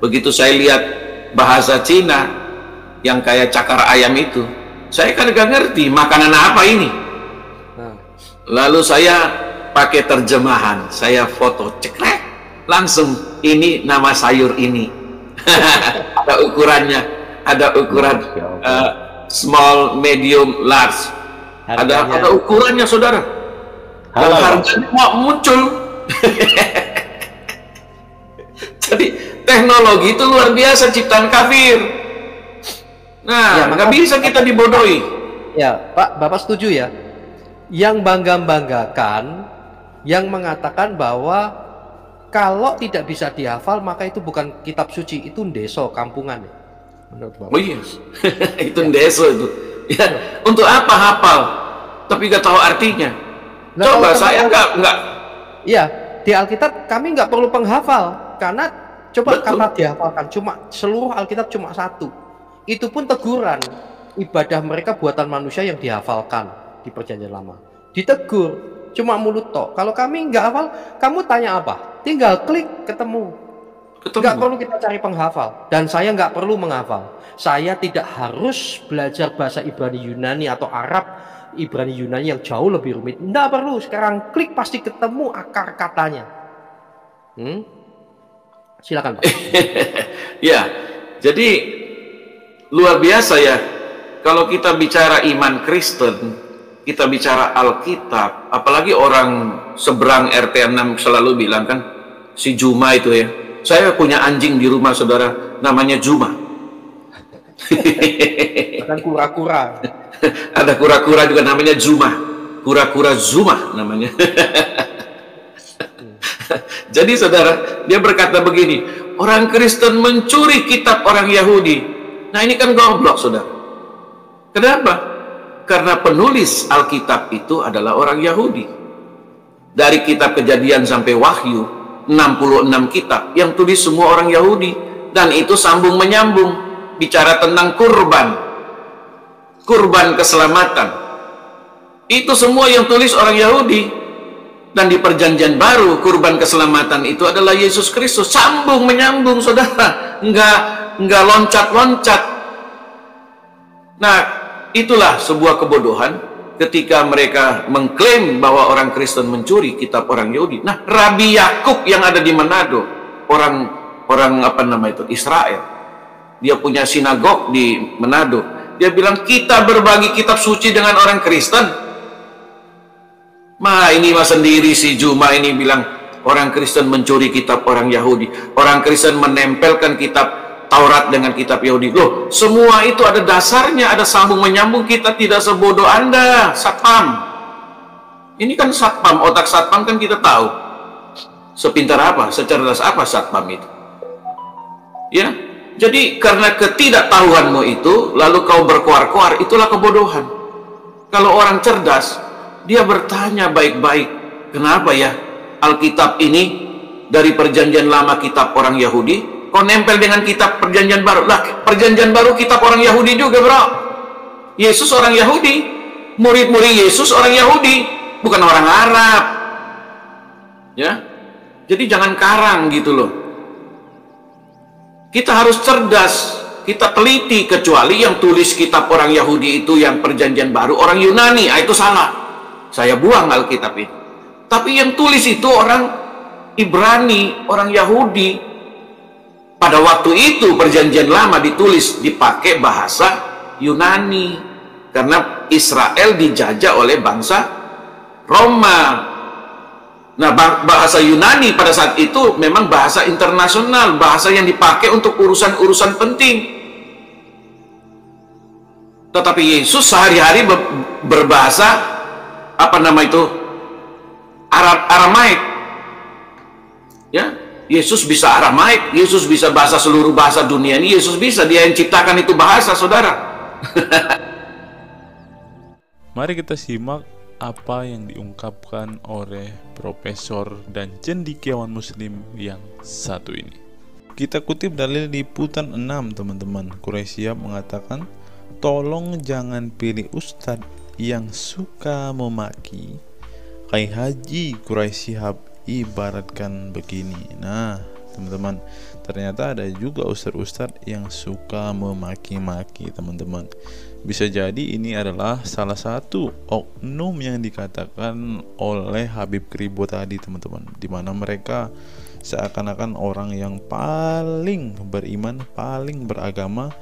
Speaker 3: Begitu saya lihat bahasa Cina yang kayak cakar ayam itu, saya kan gak ngerti makanan apa ini. Lalu saya pakai terjemahan, saya foto, cekrek, langsung ini nama sayur ini. Ada ukurannya, ada ukuran small, medium, large. Ada ukurannya, saudara. Dan harganya muncul. Jadi teknologi itu luar biasa, ciptaan kafir. Nah, nggak bisa kita dibodohi.
Speaker 2: Ya, Pak, Bapak setuju ya? Yang bangga-banggakan, yang mengatakan bahwa kalau tidak bisa dihafal maka itu bukan kitab suci, itu ndeso, kampungan. Menurut Bapak.
Speaker 3: Oh iya, itu ndeso itu. Ya, untuk apa hafal? Tapi nggak tahu artinya.
Speaker 2: Nah,
Speaker 3: coba saya nggak.
Speaker 2: Iya, di Alkitab kami nggak perlu penghafal karena coba kata dihafalkan cuma seluruh Alkitab cuma satu. Itu pun teguran, ibadah mereka buatan manusia yang dihafalkan di Perjanjian Lama. Ditegur, cuma mulut tok. Kalau kami nggak hafal, kamu tanya apa? Tinggal klik, ketemu. Nggak perlu kita cari penghafal. Dan saya nggak perlu menghafal. Saya tidak harus belajar bahasa Ibrani Yunani atau Arab Ibrani Yunani yang jauh lebih rumit. Nggak perlu. Sekarang klik pasti ketemu akar katanya. Silakan, Pak.
Speaker 3: Ya, jadi luar biasa ya. Kalau kita bicara iman Kristen, kita bicara Alkitab, apalagi orang seberang RT 6 selalu bilang kan, si Juma itu ya. Saya punya anjing di rumah, saudara, namanya Juma.
Speaker 2: Bahkan kura-kura.
Speaker 3: Ada kura-kura juga namanya Zuma. Kura-kura Zuma namanya. Jadi saudara, dia berkata begini, orang Kristen mencuri kitab orang Yahudi. Nah ini kan goblok, saudara. Kenapa? Karena penulis Alkitab itu adalah orang Yahudi. Dari kitab Kejadian sampai Wahyu, 66 kitab yang tulis semua orang Yahudi. Dan itu sambung menyambung, bicara tentang kurban keselamatan. Itu semua yang tulis orang Yahudi. Dan di Perjanjian Baru, kurban keselamatan itu adalah Yesus Kristus. Sambung menyambung, saudara. Enggak loncat-loncat. Nah, itulah sebuah kebodohan ketika mereka mengklaim bahwa orang Kristen mencuri kitab orang Yahudi. Nah, Rabi Yakub yang ada di Manado, orang apa nama itu, Israel. Dia punya sinagog di Manado. Dia bilang, kita berbagi kitab suci dengan orang Kristen. Ini mah sendiri si Juma ini bilang orang Kristen mencuri kitab orang Yahudi. Orang Kristen menempelkan kitab Taurat dengan kitab Yahudi. Loh, semua itu ada dasarnya, ada sambung menyambung. Kita tidak sebodoh Anda, satpam. Ini kan satpam, otak satpam kan kita tahu. Sepintar apa, secerdas apa satpam itu. Ya, jadi karena ketidaktahuanmu itu, lalu kau berkoar-koar, itulah kebodohan. Kalau orang cerdas, dia bertanya baik-baik, kenapa ya Alkitab ini dari Perjanjian Lama kitab orang Yahudi, kau nempel dengan kitab Perjanjian Baru? Lah, Perjanjian Baru kitab orang Yahudi juga, bro. Yesus orang Yahudi, murid-murid Yesus orang Yahudi, bukan orang Arab. Ya, jadi jangan karang gitu loh. Kita harus cerdas, kita teliti, kecuali yang tulis kitab orang Yahudi itu yang Perjanjian Baru orang Yunani, itu salah. Saya buang Alkitab itu. Tapi yang tulis itu orang Ibrani, orang Yahudi. Pada waktu itu Perjanjian Lama ditulis, dipakai bahasa Yunani, karena Israel dijajah oleh bangsa Roma. Nah, bahasa Yunani pada saat itu memang bahasa internasional, bahasa yang dipakai untuk urusan-urusan penting. Tetapi Yesus sehari-hari berbahasa Aramaik. Ya, Yesus bisa Aramaik, Yesus bisa bahasa seluruh bahasa dunia ini, Yesus bisa, dia yang ciptakan itu bahasa, saudara.
Speaker 1: Mari kita simak apa yang diungkapkan oleh profesor dan cendekiawan muslim yang satu ini. Kita kutip dari liputan 6, teman-teman. Quraisy Shihab mengatakan, tolong jangan pilih ustadz yang suka memaki. Kiai Haji Quraisy Shihab ibaratkan begini. Nah, teman-teman, ternyata ada juga ustadz-ustadz yang suka memaki-maki, teman-teman. Bisa jadi ini adalah salah satu oknum yang dikatakan oleh Habib Kribo tadi, teman-teman, di mana mereka seakan-akan orang yang paling beriman, paling beragama,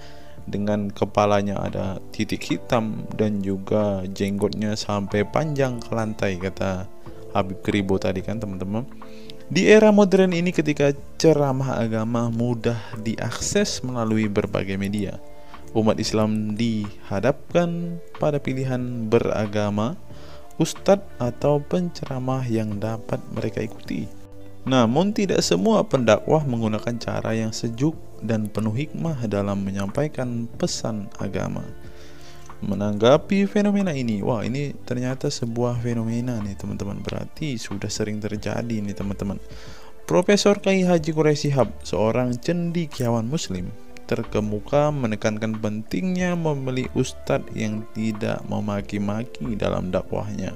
Speaker 1: dengan kepalanya ada titik hitam dan juga jenggotnya sampai panjang ke lantai, kata Habib Kribo tadi kan, teman-teman. Di era modern ini, ketika ceramah agama mudah diakses melalui berbagai media, umat Islam dihadapkan pada pilihan beragama, ustadz atau penceramah yang dapat mereka ikuti. Namun tidak semua pendakwah menggunakan cara yang sejuk dan penuh hikmah dalam menyampaikan pesan agama. Menanggapi fenomena ini, wah, ini ternyata sebuah fenomena nih, teman-teman. Berarti sudah sering terjadi nih, teman-teman. Profesor Kiai Haji Quraisy Shihab, seorang cendekiawan muslim, terkemuka menekankan pentingnya memilih ustadz yang tidak memaki-maki dalam dakwahnya.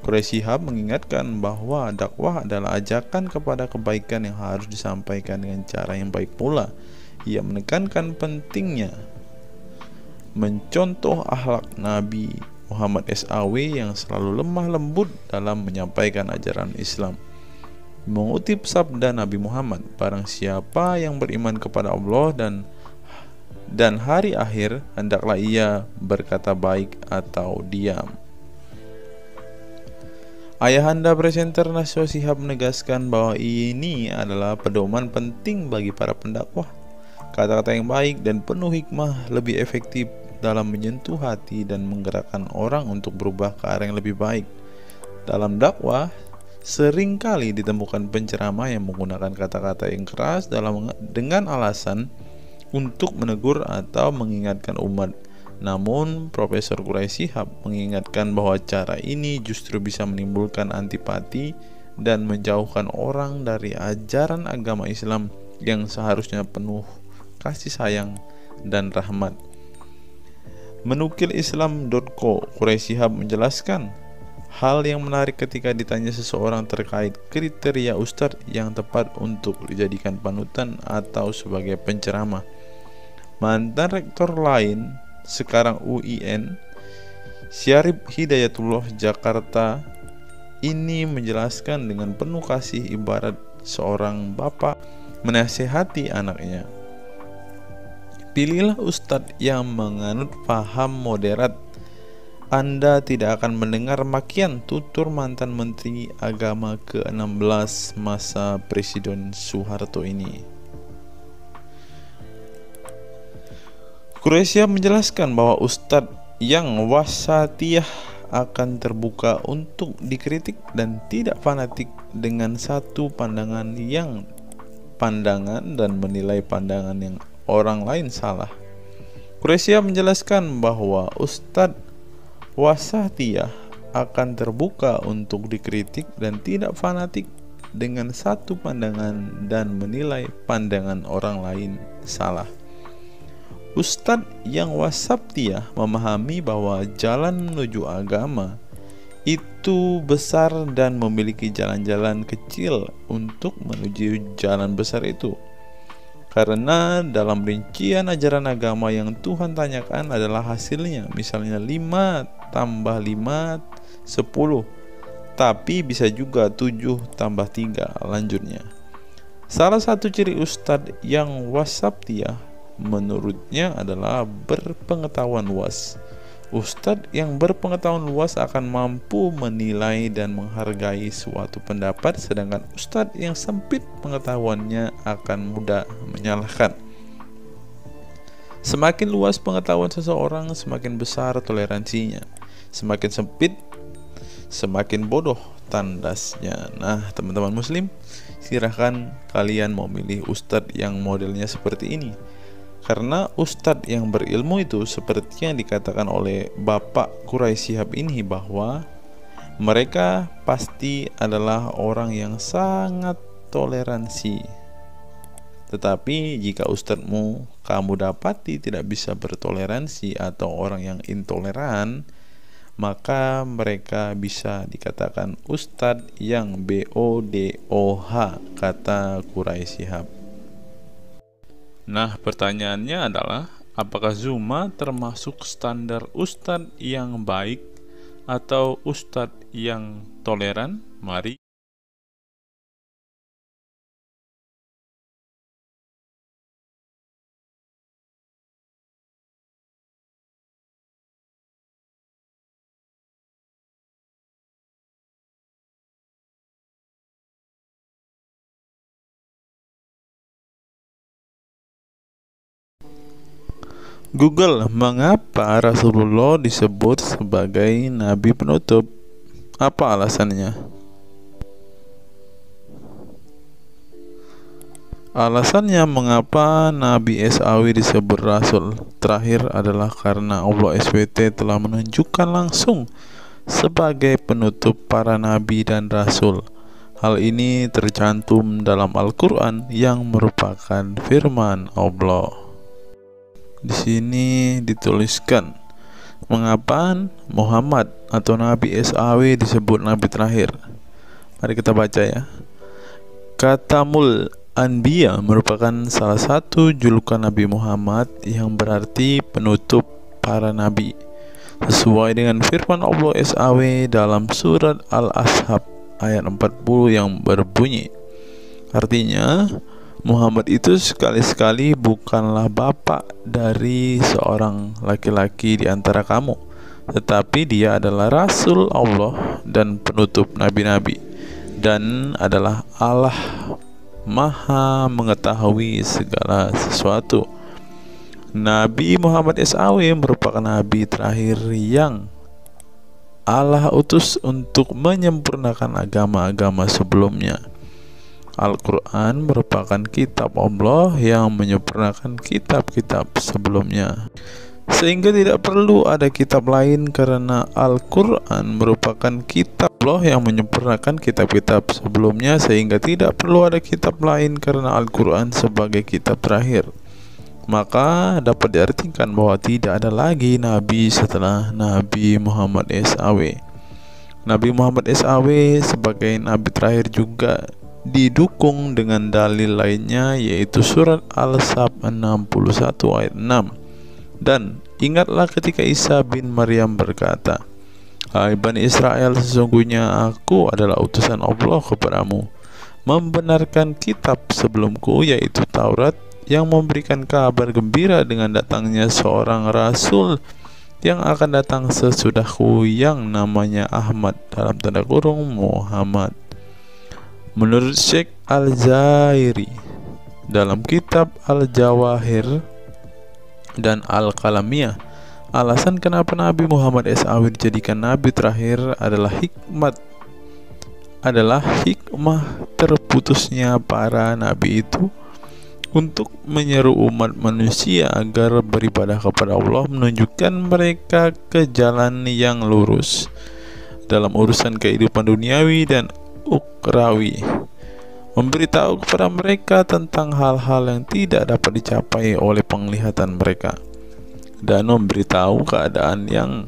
Speaker 1: Quraisy Shihab mengingatkan bahwa dakwah adalah ajakan kepada kebaikan yang harus disampaikan dengan cara yang baik pula. Ia menekankan pentingnya mencontoh akhlak Nabi Muhammad SAW yang selalu lemah lembut dalam menyampaikan ajaran Islam. Mengutip sabda Nabi Muhammad, barang siapa yang beriman kepada Allah dan hari akhir, hendaklah ia berkata baik atau diam. Ayahanda presenter Najwa Shihab menegaskan bahwa ini adalah pedoman penting bagi para pendakwah. Kata-kata yang baik dan penuh hikmah lebih efektif dalam menyentuh hati dan menggerakkan orang untuk berubah ke arah yang lebih baik. Dalam dakwah, seringkali ditemukan penceramah yang menggunakan kata-kata yang keras dengan alasan untuk menegur atau mengingatkan umat. Namun, Profesor Quraisy Shihab mengingatkan bahwa cara ini justru bisa menimbulkan antipati dan menjauhkan orang dari ajaran agama Islam yang seharusnya penuh kasih sayang dan rahmat. Menukil Islam.co, Quraisy Shihab menjelaskan hal yang menarik ketika ditanya seseorang terkait kriteria ustadz yang tepat untuk dijadikan panutan atau sebagai penceramah. Mantan rektor lain, sekarang UIN, Syarif Hidayatullah Jakarta, ini menjelaskan dengan penuh kasih ibarat seorang bapak menasihati anaknya. Pilihlah ustadz yang menganut paham moderat. Anda tidak akan mendengar makian, tutur mantan Menteri Agama ke-16 masa Presiden Soeharto ini. Quraisy Shihab menjelaskan bahwa ustadz yang wasatiyah akan terbuka untuk dikritik dan tidak fanatik dengan satu pandangan dan menilai pandangan yang orang lain salah. Quraisy Shihab menjelaskan bahwa ustadz wasatiyah akan terbuka untuk dikritik dan tidak fanatik dengan satu pandangan dan menilai pandangan orang lain salah. Ustadz yang wasatiyah memahami bahwa jalan menuju agama itu besar dan memiliki jalan-jalan kecil untuk menuju jalan besar itu. Karena dalam rincian ajaran agama yang Tuhan tanyakan adalah hasilnya, misalnya 5 tambah 5 10, tapi bisa juga 7 tambah 3 lanjutnya. Salah satu ciri ustadz yang wasatiyah menurutnya adalah berpengetahuan luas. Ustadz yang berpengetahuan luas akan mampu menilai dan menghargai suatu pendapat, sedangkan ustadz yang sempit pengetahuannya akan mudah menyalahkan. Semakin luas pengetahuan seseorang, semakin besar toleransinya. Semakin sempit, semakin bodoh tandasnya. Nah, teman-teman muslim, silahkan kalian mau milih ustadz yang modelnya seperti ini. Karena ustadz yang berilmu itu seperti yang dikatakan oleh Bapak Quraisy Shihab ini, bahwa mereka pasti adalah orang yang sangat toleransi. Tetapi jika ustadzmu kamu dapati tidak bisa bertoleransi atau orang yang intoleran, maka mereka bisa dikatakan ustadz yang BODOH, kata Quraisy Shihab. Nah, pertanyaannya adalah, apakah Zuma termasuk standar ustadz yang baik atau ustadz yang toleran? Mari Google, mengapa Rasulullah disebut sebagai nabi penutup? Apa alasannya? Alasannya mengapa Nabi SAW disebut Rasul terakhir adalah karena Allah SWT telah menunjukkan langsung sebagai penutup para nabi dan rasul. Hal ini tercantum dalam Al-Quran yang merupakan firman Allah. Di sini dituliskan, mengapa Muhammad atau Nabi SAW disebut Nabi terakhir? Mari kita baca ya. Katamul Anbiya merupakan salah satu julukan Nabi Muhammad yang berarti penutup para nabi, sesuai dengan firman Allah SAW dalam surat Al-Ashab ayat 40 yang berbunyi, artinya Muhammad itu sekali-sekali bukanlah bapak dari seorang laki-laki di antara kamu, tetapi dia adalah Rasul Allah dan penutup nabi-nabi, dan adalah Allah Maha mengetahui segala sesuatu. Nabi Muhammad SAW merupakan nabi terakhir yang Allah utus untuk menyempurnakan agama-agama sebelumnya. Al-Quran merupakan kitab Allah yang menyempurnakan kitab-kitab sebelumnya, sehingga tidak perlu ada kitab lain karena Al-Quran merupakan kitab Allah yang menyempurnakan kitab-kitab sebelumnya, sehingga tidak perlu ada kitab lain karena Al-Quran sebagai kitab terakhir. Maka dapat diartikan bahwa tidak ada lagi nabi setelah Nabi Muhammad SAW. Nabi Muhammad SAW sebagai nabi terakhir juga didukung dengan dalil lainnya, yaitu surat Al-Sab 61 ayat 6. Dan ingatlah ketika Isa bin Maryam berkata, "Hai Bani Israel, sesungguhnya aku adalah utusan Allah kepadamu, membenarkan kitab sebelumku, yaitu Taurat, yang memberikan kabar gembira dengan datangnya seorang Rasul yang akan datang sesudahku, yang namanya Ahmad dalam tanda kurung Muhammad." Menurut Syekh Al-Zairi dalam kitab Al-Jawahir dan Al-Qalamiyah, alasan kenapa Nabi Muhammad SAW dijadikan nabi terakhir adalah hikmah terputusnya para nabi itu untuk menyeru umat manusia agar beribadah kepada Allah, menunjukkan mereka ke jalan yang lurus dalam urusan kehidupan duniawi dan ukrawi, memberitahu kepada mereka tentang hal-hal yang tidak dapat dicapai oleh penglihatan mereka, dan memberitahu keadaan yang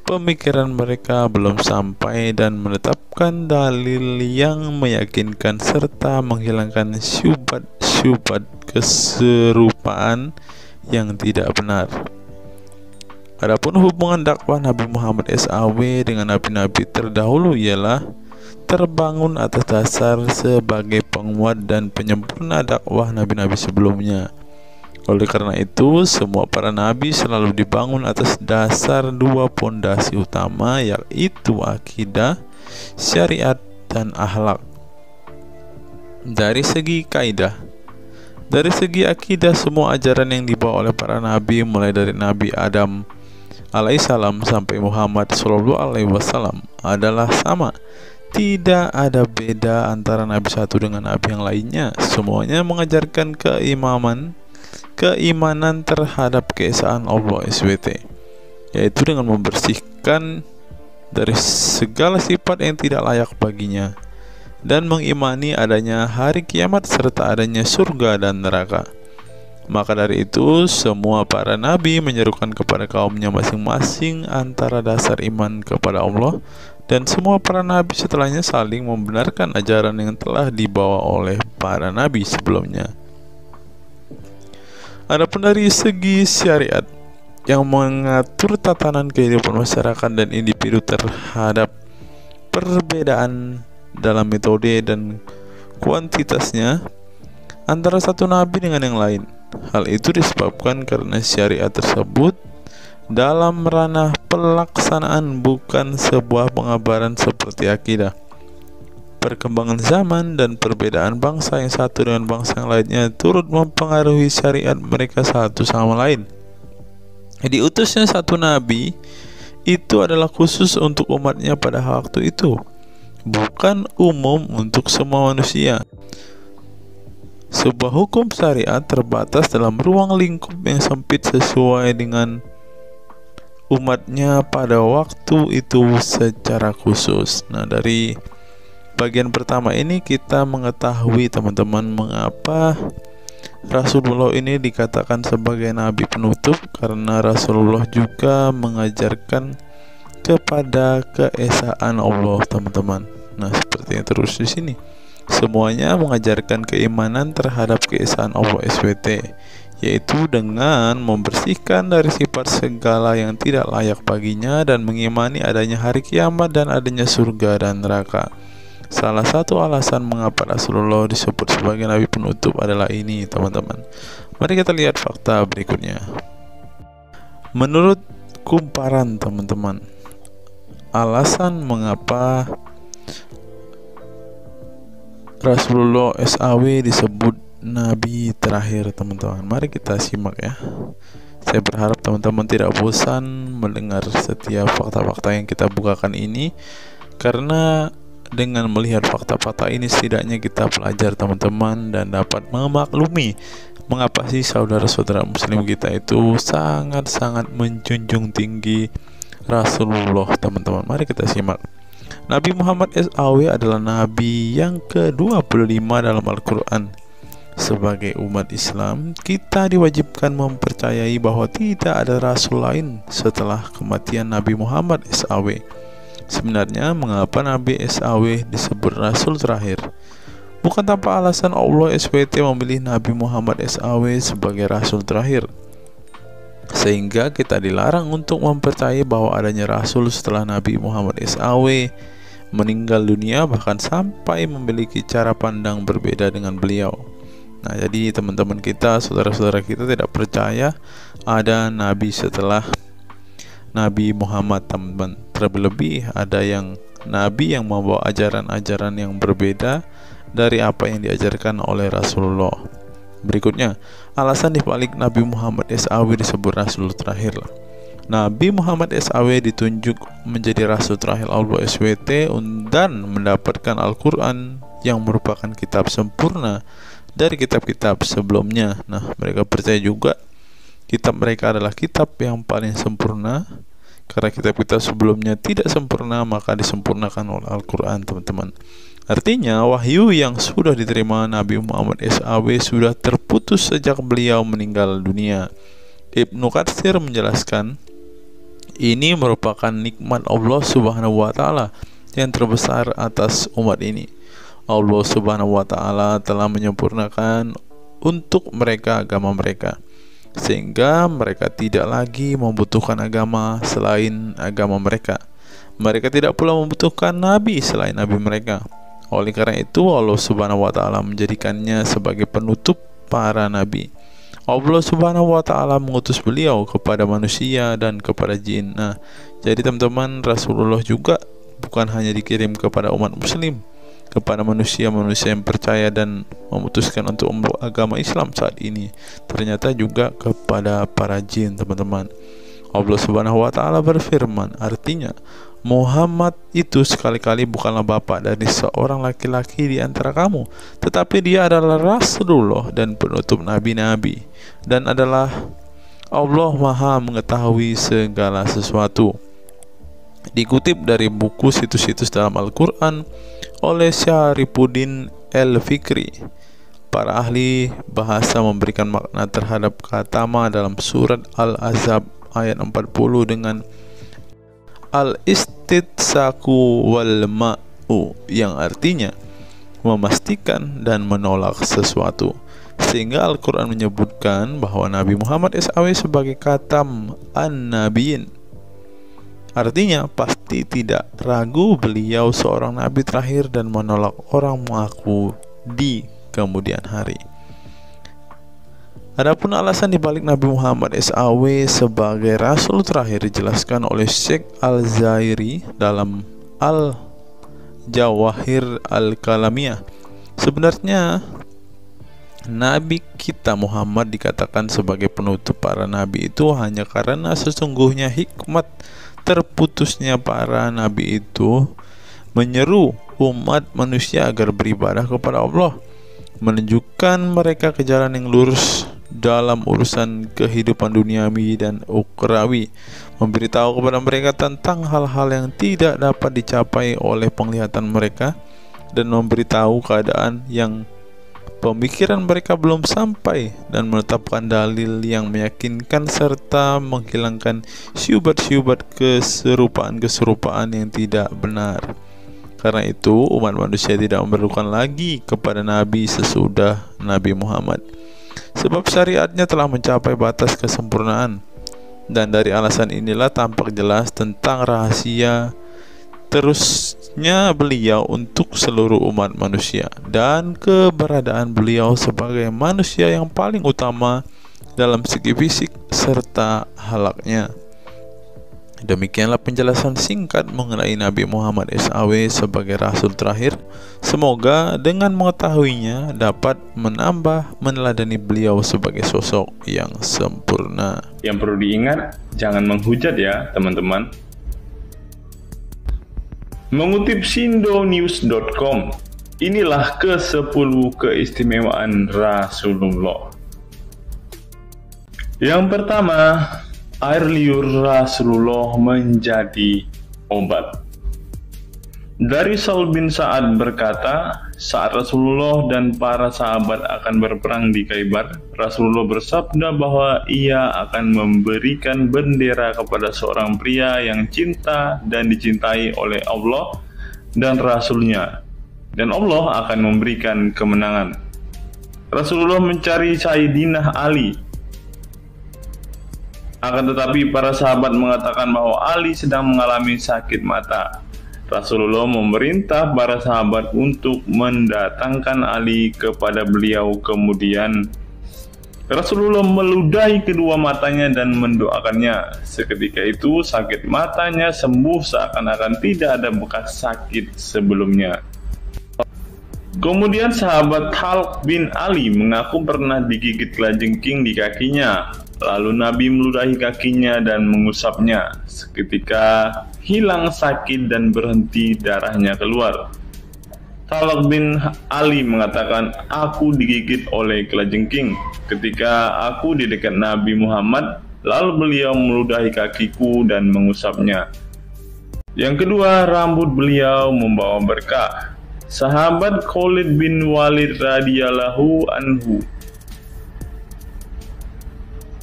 Speaker 1: pemikiran mereka belum sampai, dan menetapkan dalil yang meyakinkan serta menghilangkan syubhat keserupaan yang tidak benar. Adapun hubungan dakwah Nabi Muhammad SAW dengan nabi-nabi terdahulu ialah terbangun atas dasar sebagai penguat dan penyempurna dakwah nabi-nabi sebelumnya. Oleh karena itu, semua para nabi selalu dibangun atas dasar dua pondasi utama, yaitu akidah, syariat, dan akhlak. Dari segi kaidah, dari segi akidah, semua ajaran yang dibawa oleh para nabi, mulai dari Nabi Adam alaihissalam sampai Muhammad sallallahu alaihi wasallam, adalah sama. Tidak ada beda antara nabi satu dengan nabi yang lainnya. Semuanya mengajarkan keimanan terhadap keesaan Allah SWT, yaitu dengan membersihkan dari segala sifat yang tidak layak baginya, dan mengimani adanya hari kiamat serta adanya surga dan neraka. Maka dari itu, semua para nabi menyerukan kepada kaumnya masing-masing antara dasar iman kepada Allah, dan semua para nabi setelahnya saling membenarkan ajaran yang telah dibawa oleh para nabi sebelumnya. Adapun dari segi syariat yang mengatur tatanan kehidupan masyarakat dan individu terhadap perbedaan dalam metode dan kuantitasnya antara satu nabi dengan yang lain. Hal itu disebabkan karena syariat tersebut dalam ranah pelaksanaan, bukan sebuah pengabaran seperti akidah. Perkembangan zaman dan perbedaan bangsa yang satu dengan bangsa yang lainnya turut mempengaruhi syariat mereka satu sama lain. Diutusnya satu nabi itu adalah khusus untuk umatnya pada waktu itu, bukan umum untuk semua manusia. Sebuah hukum syariat terbatas dalam ruang lingkup yang sempit sesuai dengan umatnya pada waktu itu secara khusus. Nah, dari bagian pertama ini kita mengetahui teman-teman mengapa Rasulullah ini dikatakan sebagai nabi penutup, karena Rasulullah juga mengajarkan kepada keesaan Allah, teman-teman. Nah, seperti yang terus di sini, semuanya mengajarkan keimanan terhadap keesaan Allah SWT, yaitu dengan membersihkan dari sifat segala yang tidak layak baginya dan mengimani adanya hari kiamat dan adanya surga dan neraka. Salah satu alasan mengapa Rasulullah disebut sebagai nabi penutup adalah ini, teman-teman. Mari kita lihat fakta berikutnya. Menurut kumparan, teman-teman, alasan mengapa Rasulullah SAW disebut nabi terakhir, teman-teman, mari kita simak ya. Saya berharap teman-teman tidak bosan mendengar setiap fakta-fakta yang kita bukakan ini, karena dengan melihat fakta-fakta ini setidaknya kita belajar, teman-teman, dan dapat memaklumi mengapa sih saudara-saudara muslim kita itu sangat-sangat menjunjung tinggi Rasulullah, teman-teman. Mari kita simak. Nabi Muhammad SAW adalah nabi yang ke-25 dalam Al-Quran. Sebagai umat Islam, kita diwajibkan mempercayai bahwa tidak ada rasul lain setelah kematian Nabi Muhammad SAW. Sebenarnya, mengapa Nabi SAW disebut rasul terakhir? Bukan tanpa alasan Allah SWT memilih Nabi Muhammad SAW sebagai rasul terakhir, sehingga kita dilarang untuk mempercayai bahwa adanya rasul setelah Nabi Muhammad SAW meninggal dunia, bahkan sampai memiliki cara pandang berbeda dengan beliau. Nah, jadi teman-teman kita, saudara-saudara kita tidak percaya ada nabi setelah Nabi Muhammad, teman-teman. Terlebih ada yang nabi yang membawa ajaran-ajaran yang berbeda dari apa yang diajarkan oleh Rasulullah. Berikutnya, alasan dibalik Nabi Muhammad SAW disebut rasul terakhir. Nabi Muhammad SAW ditunjuk menjadi rasul terakhir Allah SWT dan mendapatkan Al-Quran yang merupakan kitab sempurna dari kitab-kitab sebelumnya. Nah, mereka percaya juga kitab mereka adalah kitab yang paling sempurna, karena kitab-kitab sebelumnya tidak sempurna, maka disempurnakan oleh Al-Quran, teman-teman. Artinya, wahyu yang sudah diterima Nabi Muhammad SAW sudah terputus sejak beliau meninggal dunia. Ibnu Katsir menjelaskan, ini merupakan nikmat Allah Subhanahu wa Ta'ala yang terbesar atas umat ini. Allah Subhanahu wa Ta'ala telah menyempurnakan untuk mereka agama mereka, sehingga mereka tidak lagi membutuhkan agama selain agama mereka. Mereka tidak pula membutuhkan nabi selain nabi mereka. Oleh karena itu, Allah Subhanahu wa Ta'ala menjadikannya sebagai penutup para nabi. Allah Subhanahu wa Ta'ala mengutus beliau kepada manusia dan kepada jin. Nah, jadi teman-teman, Rasulullah juga bukan hanya dikirim kepada umat muslim, kepada manusia-manusia yang percaya dan memutuskan untuk memeluk agama Islam saat ini, ternyata juga kepada para jin, teman-teman. Allah Subhanahu wa Ta'ala berfirman, artinya Muhammad itu sekali-kali bukanlah bapak dari seorang laki-laki di antara kamu, tetapi dia adalah Rasulullah dan penutup nabi-nabi, dan adalah Allah Maha mengetahui segala sesuatu. Dikutip dari buku situs-situs dalam Al-Quran oleh Syarifuddin Al-Fikri, para ahli bahasa memberikan makna terhadap kata ma dalam surat Al-Ahzab ayat 40 dengan al-istitsaku wal ma'u, yang artinya memastikan dan menolak sesuatu, sehingga Al-Quran menyebutkan bahwa Nabi Muhammad SAW sebagai khatam an-nabiyin, artinya pasti tidak ragu beliau seorang nabi terakhir dan menolak orang mengaku di kemudian hari. Adapun alasan dibalik Nabi Muhammad SAW sebagai Rasul terakhir dijelaskan oleh Syekh Al-Zairi dalam Al-Jawahir Al-Kalamiyah. Sebenarnya Nabi kita Muhammad dikatakan sebagai penutup para nabi itu hanya karena sesungguhnya hikmat terputusnya para nabi itu menyeru umat manusia agar beribadah kepada Allah, menunjukkan mereka ke jalan yang lurus dalam urusan kehidupan duniawi dan ukhrawi, memberitahu kepada mereka tentang hal-hal yang tidak dapat dicapai oleh penglihatan mereka, dan memberitahu keadaan yang pemikiran mereka belum sampai, dan menetapkan dalil yang meyakinkan serta menghilangkan syubhat-syubhat keserupaan-keserupaan yang tidak benar. Karena itu umat manusia tidak memerlukan lagi kepada nabi sesudah Nabi Muhammad, sebab syariatnya telah mencapai batas kesempurnaan. Dan dari alasan inilah tampak jelas tentang rahasia terusnya beliau untuk seluruh umat manusia, dan keberadaan beliau sebagai manusia yang paling utama dalam segi fisik serta halaknya. Demikianlah penjelasan singkat mengenai Nabi Muhammad SAW sebagai Rasul terakhir. Semoga dengan mengetahuinya dapat menambah meneladani beliau sebagai sosok yang sempurna.
Speaker 4: Yang perlu diingat, jangan menghujat ya teman-teman. Mengutip sindonews.com, inilah ke-10 keistimewaan Rasulullah. Yang pertama, air liur Rasulullah menjadi obat. Dari Sahl bin Sa'ad berkata, saat Rasulullah dan para sahabat akan berperang di Khaibar, Rasulullah bersabda bahwa ia akan memberikan bendera kepada seorang pria yang cinta dan dicintai oleh Allah dan Rasulnya, dan Allah akan memberikan kemenangan. Rasulullah mencari Sayyidina Ali, akan tetapi para sahabat mengatakan bahwa Ali sedang mengalami sakit mata. Rasulullah memerintah para sahabat untuk mendatangkan Ali kepada beliau. Kemudian Rasulullah meludahi kedua matanya dan mendoakannya. Seketika itu sakit matanya sembuh seakan-akan tidak ada bekas sakit sebelumnya. Kemudian sahabat Talq bin Ali mengaku pernah digigit kalajengking di kakinya. Lalu Nabi meludahi kakinya dan mengusapnya. Seketika hilang sakit dan berhenti darahnya keluar. Talq bin Ali mengatakan, aku digigit oleh kalajengking ketika aku di dekat Nabi Muhammad, lalu beliau meludahi kakiku dan mengusapnya. Yang kedua, rambut beliau membawa berkah. Sahabat Khalid bin Walid radhiyallahu anhu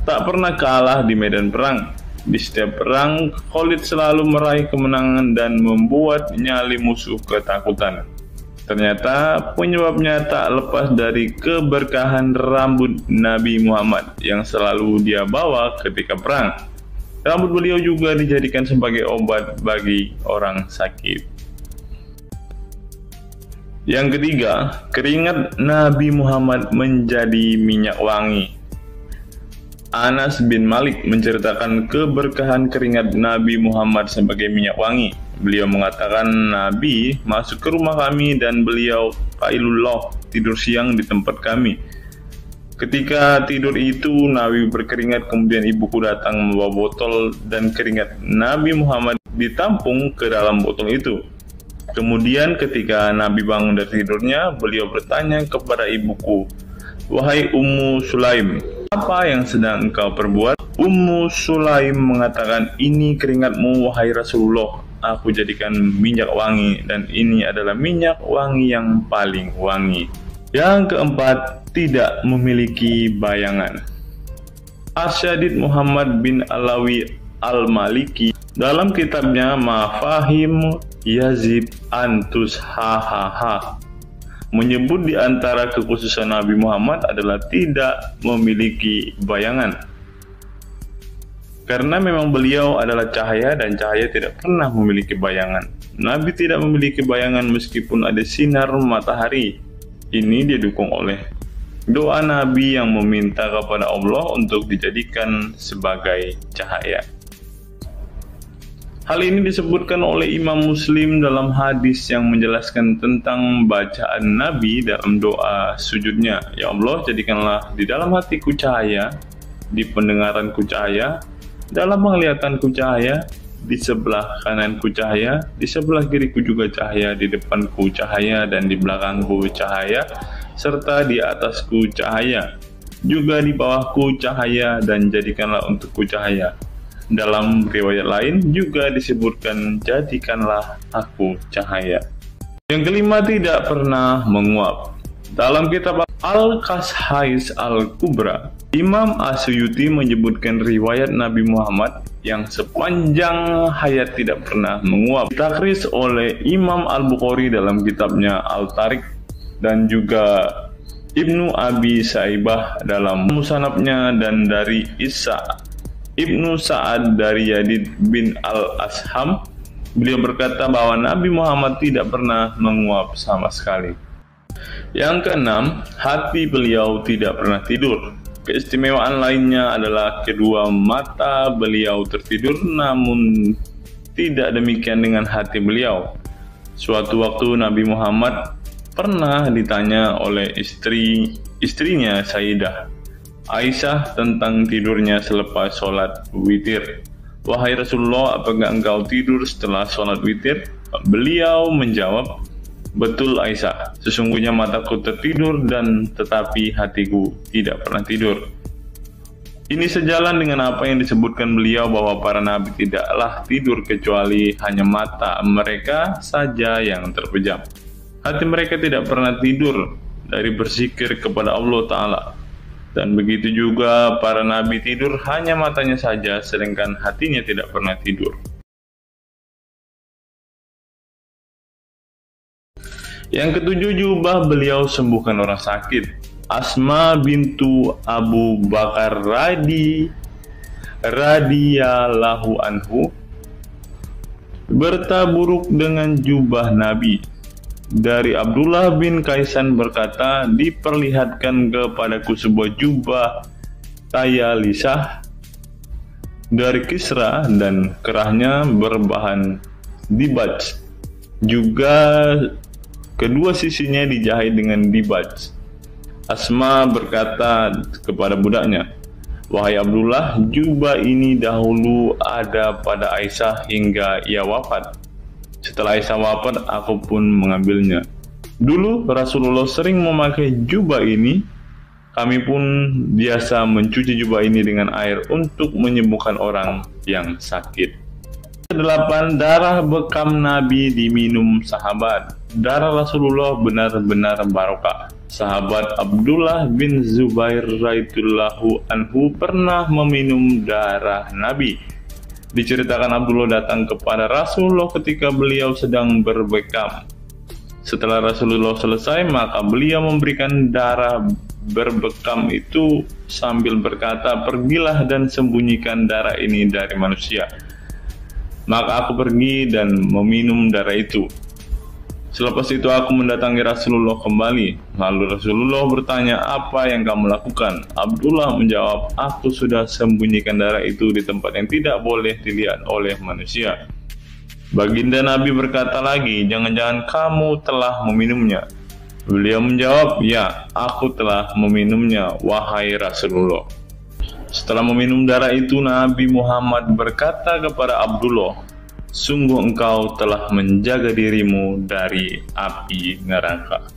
Speaker 4: tak pernah kalah di medan perang. Di setiap perang, Khalid selalu meraih kemenangan dan membuat nyali musuh ketakutan. Ternyata penyebabnya tak lepas dari keberkahan rambut Nabi Muhammad yang selalu dia bawa ketika perang. Rambut beliau juga dijadikan sebagai obat bagi orang sakit. Yang ketiga, keringat Nabi Muhammad menjadi minyak wangi. Anas bin Malik menceritakan keberkahan keringat Nabi Muhammad sebagai minyak wangi. Beliau mengatakan, Nabi masuk ke rumah kami dan beliau qailullah, tidur siang di tempat kami. Ketika tidur itu Nabi berkeringat, kemudian ibuku datang membawa botol dan keringat Nabi Muhammad ditampung ke dalam botol itu. Kemudian ketika Nabi bangun dari tidurnya, beliau bertanya kepada ibuku, "Wahai Ummu Sulaim, apa yang sedang engkau perbuat?" Ummu Sulaim mengatakan, "Ini keringatmu wahai Rasulullah, aku jadikan minyak wangi dan ini adalah minyak wangi yang paling wangi." Yang keempat, tidak memiliki bayangan. Asyadid Muhammad bin Alawi Al-Maliki dalam kitabnya Mafahim Yazid Antus Hahaha menyebut di antara kekhususan Nabi Muhammad adalah tidak memiliki bayangan. Karena memang beliau adalah cahaya dan cahaya tidak pernah memiliki bayangan. Nabi tidak memiliki bayangan meskipun ada sinar matahari. Ini didukung oleh doa Nabi yang meminta kepada Allah untuk dijadikan sebagai cahaya. Hal ini disebutkan oleh Imam Muslim dalam hadis yang menjelaskan tentang bacaan Nabi dalam doa sujudnya. Ya Allah, jadikanlah di dalam hatiku cahaya, di pendengaranku cahaya, dalam penglihatanku cahaya, di sebelah kananku cahaya, di sebelah kiriku juga cahaya, di depanku cahaya, dan di belakangku cahaya, serta di atasku cahaya, juga di bawahku cahaya, dan jadikanlah untukku cahaya. Dalam riwayat lain juga disebutkan, jadikanlah aku cahaya. Yang kelima, tidak pernah menguap. Dalam kitab Al-Qashais Al-Kubra, Imam Asyuyuti menyebutkan riwayat Nabi Muhammad yang sepanjang hayat tidak pernah menguap. Ditakris oleh Imam Al-Bukhari dalam kitabnya Al-Tariq dan juga Ibnu Abi Saibah dalam Musannafnya, dan dari Isa Ibnu Sa'ad dari Yazid bin Al-Asham, beliau berkata bahwa Nabi Muhammad tidak pernah menguap sama sekali. Yang keenam, hati beliau tidak pernah tidur. Keistimewaan lainnya adalah kedua mata beliau tertidur, namun tidak demikian dengan hati beliau. Suatu waktu Nabi Muhammad pernah ditanya oleh istrinya Sayyidah Aisyah tentang tidurnya selepas sholat witir. "Wahai Rasulullah, apakah engkau tidur setelah sholat witir?" Beliau menjawab, "Betul Aisyah, sesungguhnya mataku tertidur dan tetapi hatiku tidak pernah tidur." Ini sejalan dengan apa yang disebutkan beliau bahwa para nabi tidaklah tidur kecuali hanya mata mereka saja yang terpejam. Hati mereka tidak pernah tidur dari berzikir kepada Allah Ta'ala. Dan begitu juga para nabi tidur hanya matanya saja, sedangkan hatinya tidak pernah tidur. Yang ketujuh, jubah beliau sembuhkan orang sakit. Asma bintu Abu Bakar radhiyallahu anhu bertaburuk dengan jubah Nabi. Dari Abdullah bin Kaisan berkata, "Diperlihatkan kepadaku sebuah jubah tayalisah dari Kisra dan kerahnya berbahan dibaj. Juga kedua sisinya dijahit dengan dibaj." Asma berkata kepada budaknya, "Wahai Abdullah, jubah ini dahulu ada pada Aisyah hingga ia wafat. Setelah Aisyah wafat, aku pun mengambilnya. Dulu Rasulullah sering memakai jubah ini. Kami pun biasa mencuci jubah ini dengan air untuk menyembuhkan orang yang sakit." 8. Darah bekam Nabi diminum sahabat. Darah Rasulullah benar-benar barokah. Sahabat Abdullah bin Zubair radhiyallahu anhu pernah meminum darah Nabi. Diceritakan Abdullah datang kepada Rasulullah ketika beliau sedang berbekam. Setelah Rasulullah selesai, maka beliau memberikan darah berbekam itu sambil berkata, "Pergilah dan sembunyikan darah ini dari manusia." Maka aku pergi dan meminum darah itu. Selepas itu aku mendatangi Rasulullah kembali. Lalu Rasulullah bertanya, apa yang kamu lakukan? Abdullah menjawab, aku sudah sembunyikan darah itu di tempat yang tidak boleh dilihat oleh manusia. Baginda Nabi berkata lagi, jangan-jangan kamu telah meminumnya? Beliau menjawab, ya, aku telah meminumnya, wahai Rasulullah. Setelah meminum darah itu, Nabi Muhammad berkata kepada Abdullah, sungguh engkau telah menjaga dirimu dari api neraka.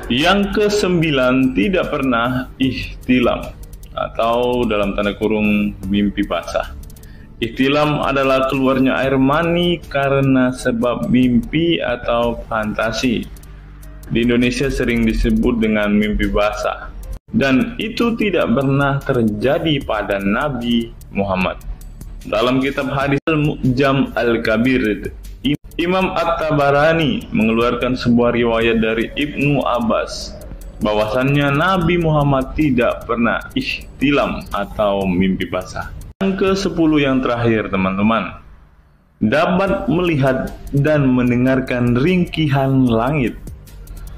Speaker 4: Yang ke-9, tidak pernah ihtilam atau dalam tanda kurung mimpi basah. Ihtilam adalah keluarnya air mani karena sebab mimpi atau fantasi. Di Indonesia sering disebut dengan mimpi basah. Dan itu tidak pernah terjadi pada Nabi Muhammad. Dalam kitab hadis Al-Mu'jam Al-Kabir, Imam At-Tabarani mengeluarkan sebuah riwayat dari Ibnu Abbas bahwasannya Nabi Muhammad tidak pernah ihtilam atau mimpi basah. Yang ke-10 yang terakhir, teman-teman, dapat melihat dan mendengarkan ringkihan langit.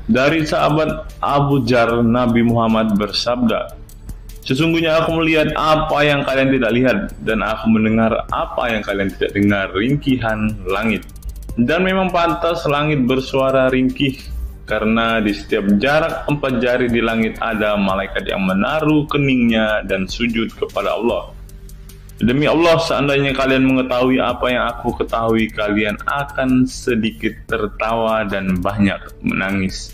Speaker 4: Dari sahabat Abu Dzar, Nabi Muhammad bersabda, sesungguhnya aku melihat apa yang kalian tidak lihat, dan aku mendengar apa yang kalian tidak dengar, ringkihan langit. Dan memang pantas langit bersuara ringkih, karena di setiap jarak 4 jari di langit ada malaikat yang menaruh keningnya dan sujud kepada Allah. Demi Allah, seandainya kalian mengetahui apa yang aku ketahui, kalian akan sedikit tertawa dan banyak menangis.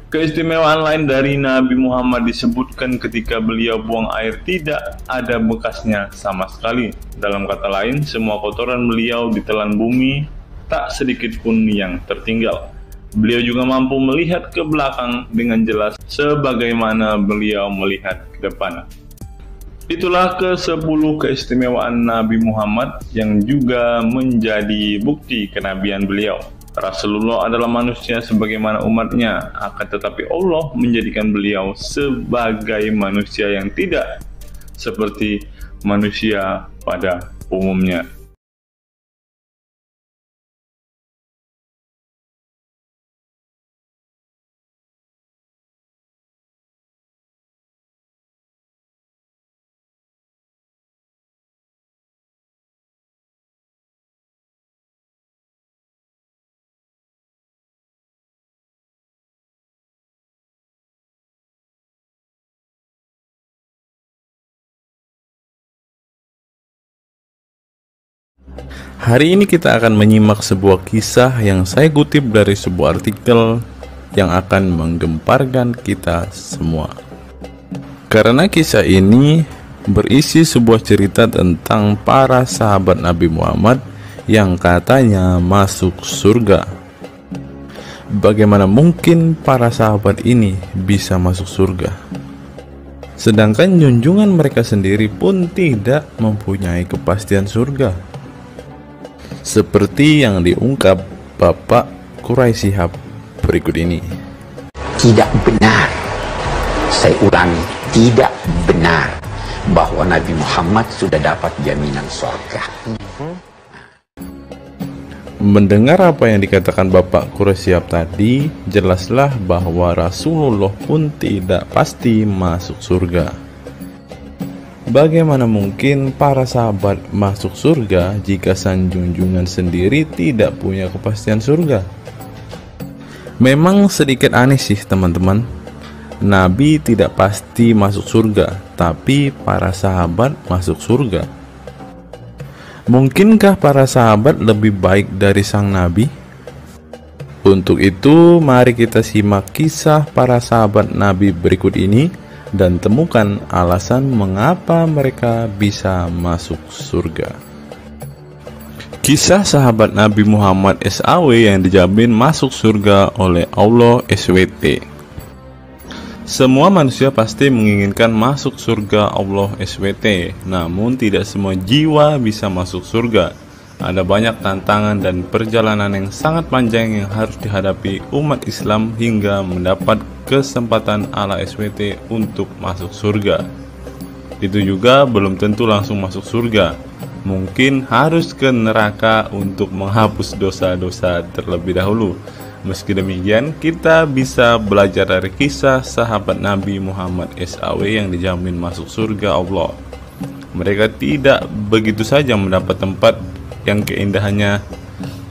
Speaker 4: Keistimewaan lain dari Nabi Muhammad disebutkan ketika beliau buang air tidak ada bekasnya sama sekali. Dalam kata lain, semua kotoran beliau ditelan bumi, tak sedikit pun yang tertinggal. Beliau juga mampu melihat ke belakang dengan jelas sebagaimana beliau melihat ke depan. Itulah ke-10 keistimewaan Nabi Muhammad yang juga menjadi bukti kenabian beliau. Rasulullah adalah manusia sebagaimana umatnya, akan tetapi Allah menjadikan beliau sebagai manusia yang tidak seperti manusia pada umumnya.
Speaker 1: Hari ini kita akan menyimak sebuah kisah yang saya kutip dari sebuah artikel yang akan menggemparkan kita semua. Karena kisah ini berisi sebuah cerita tentang para sahabat Nabi Muhammad yang katanya masuk surga. Bagaimana mungkin para sahabat ini bisa masuk surga? Sedangkan junjungan mereka sendiri pun tidak mempunyai kepastian surga. Seperti yang diungkap Bapak Quraisy Shihab berikut ini.
Speaker 5: Tidak benar, saya ulangi, tidak benar bahwa Nabi Muhammad sudah dapat jaminan surga.
Speaker 1: Mendengar apa yang dikatakan Bapak Quraisy Shihab tadi, jelaslah bahwa Rasulullah pun tidak pasti masuk surga. Bagaimana mungkin para sahabat masuk surga jika sang junjungan sendiri tidak punya kepastian surga? Memang sedikit aneh sih teman-teman. Nabi tidak pasti masuk surga, tapi para sahabat masuk surga. Mungkinkah para sahabat lebih baik dari sang Nabi? Untuk itu, mari kita simak kisah para sahabat Nabi berikut ini dan temukan alasan mengapa mereka bisa masuk surga. Kisah sahabat Nabi Muhammad SAW yang dijamin masuk surga oleh Allah SWT. Semua manusia pasti menginginkan masuk surga Allah SWT, namun tidak semua jiwa bisa masuk surga. Ada banyak tantangan dan perjalanan yang sangat panjang yang harus dihadapi umat Islam hingga mendapat kesempatan ala SWT untuk masuk surga. Itu juga belum tentu langsung masuk surga. mungkin harus ke neraka untuk menghapus dosa-dosa terlebih dahulu. Meski demikian, kita bisa belajar dari kisah sahabat Nabi Muhammad SAW yang dijamin masuk surga Allah. Mereka tidak begitu saja mendapat tempat yang keindahannya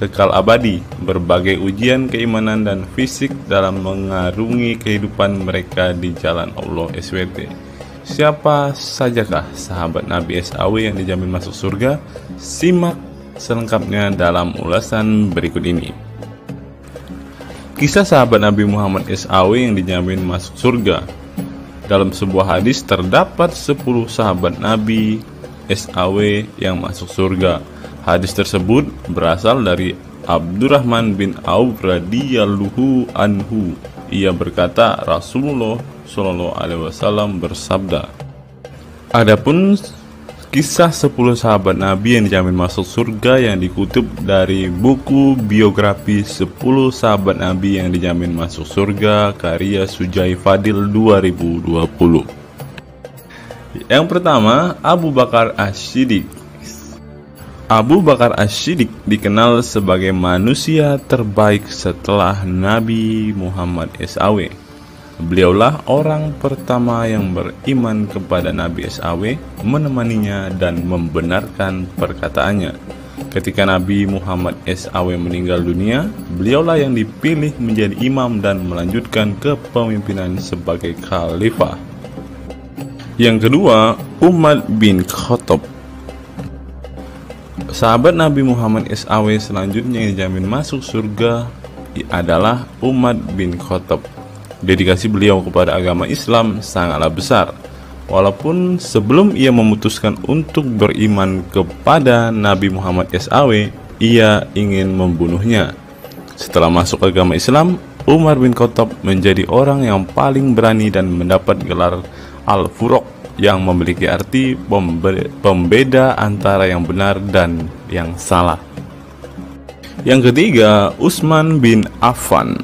Speaker 1: kekal abadi. Berbagai ujian keimanan dan fisik dalam mengarungi kehidupan mereka di jalan Allah SWT. Siapa sajakah sahabat Nabi SAW yang dijamin masuk surga? Simak selengkapnya dalam ulasan berikut ini. Kisah sahabat Nabi Muhammad SAW yang dijamin masuk surga. Dalam sebuah hadis terdapat 10 sahabat Nabi SAW yang masuk surga. Hadis tersebut berasal dari Abdurrahman bin Auf radhiyallahu anhu. Ia berkata, Rasulullah SAW bersabda. Adapun kisah 10 sahabat Nabi yang dijamin masuk surga yang dikutip dari buku biografi 10 sahabat Nabi yang dijamin masuk surga karya Sujai Fadil 2020. Yang pertama, Abu Bakar As-Siddiq. Abu Bakar As-Siddiq dikenal sebagai manusia terbaik setelah Nabi Muhammad SAW. Beliaulah orang pertama yang beriman kepada Nabi SAW, menemaninya dan membenarkan perkataannya. Ketika Nabi Muhammad SAW meninggal dunia, beliaulah yang dipilih menjadi imam dan melanjutkan kepemimpinan sebagai khalifah. Yang kedua, Umar bin Khattab. Sahabat Nabi Muhammad SAW selanjutnya yang dijamin masuk surga adalah Umar bin Khattab. Dedikasi beliau kepada agama Islam sangatlah besar. Walaupun sebelum ia memutuskan untuk beriman kepada Nabi Muhammad SAW, ia ingin membunuhnya. Setelah masuk agama Islam, Umar bin Khattab menjadi orang yang paling berani dan mendapat gelar Al-Furuq yang memiliki arti pembeda antara yang benar dan yang salah. Yang ketiga, Utsman bin Affan.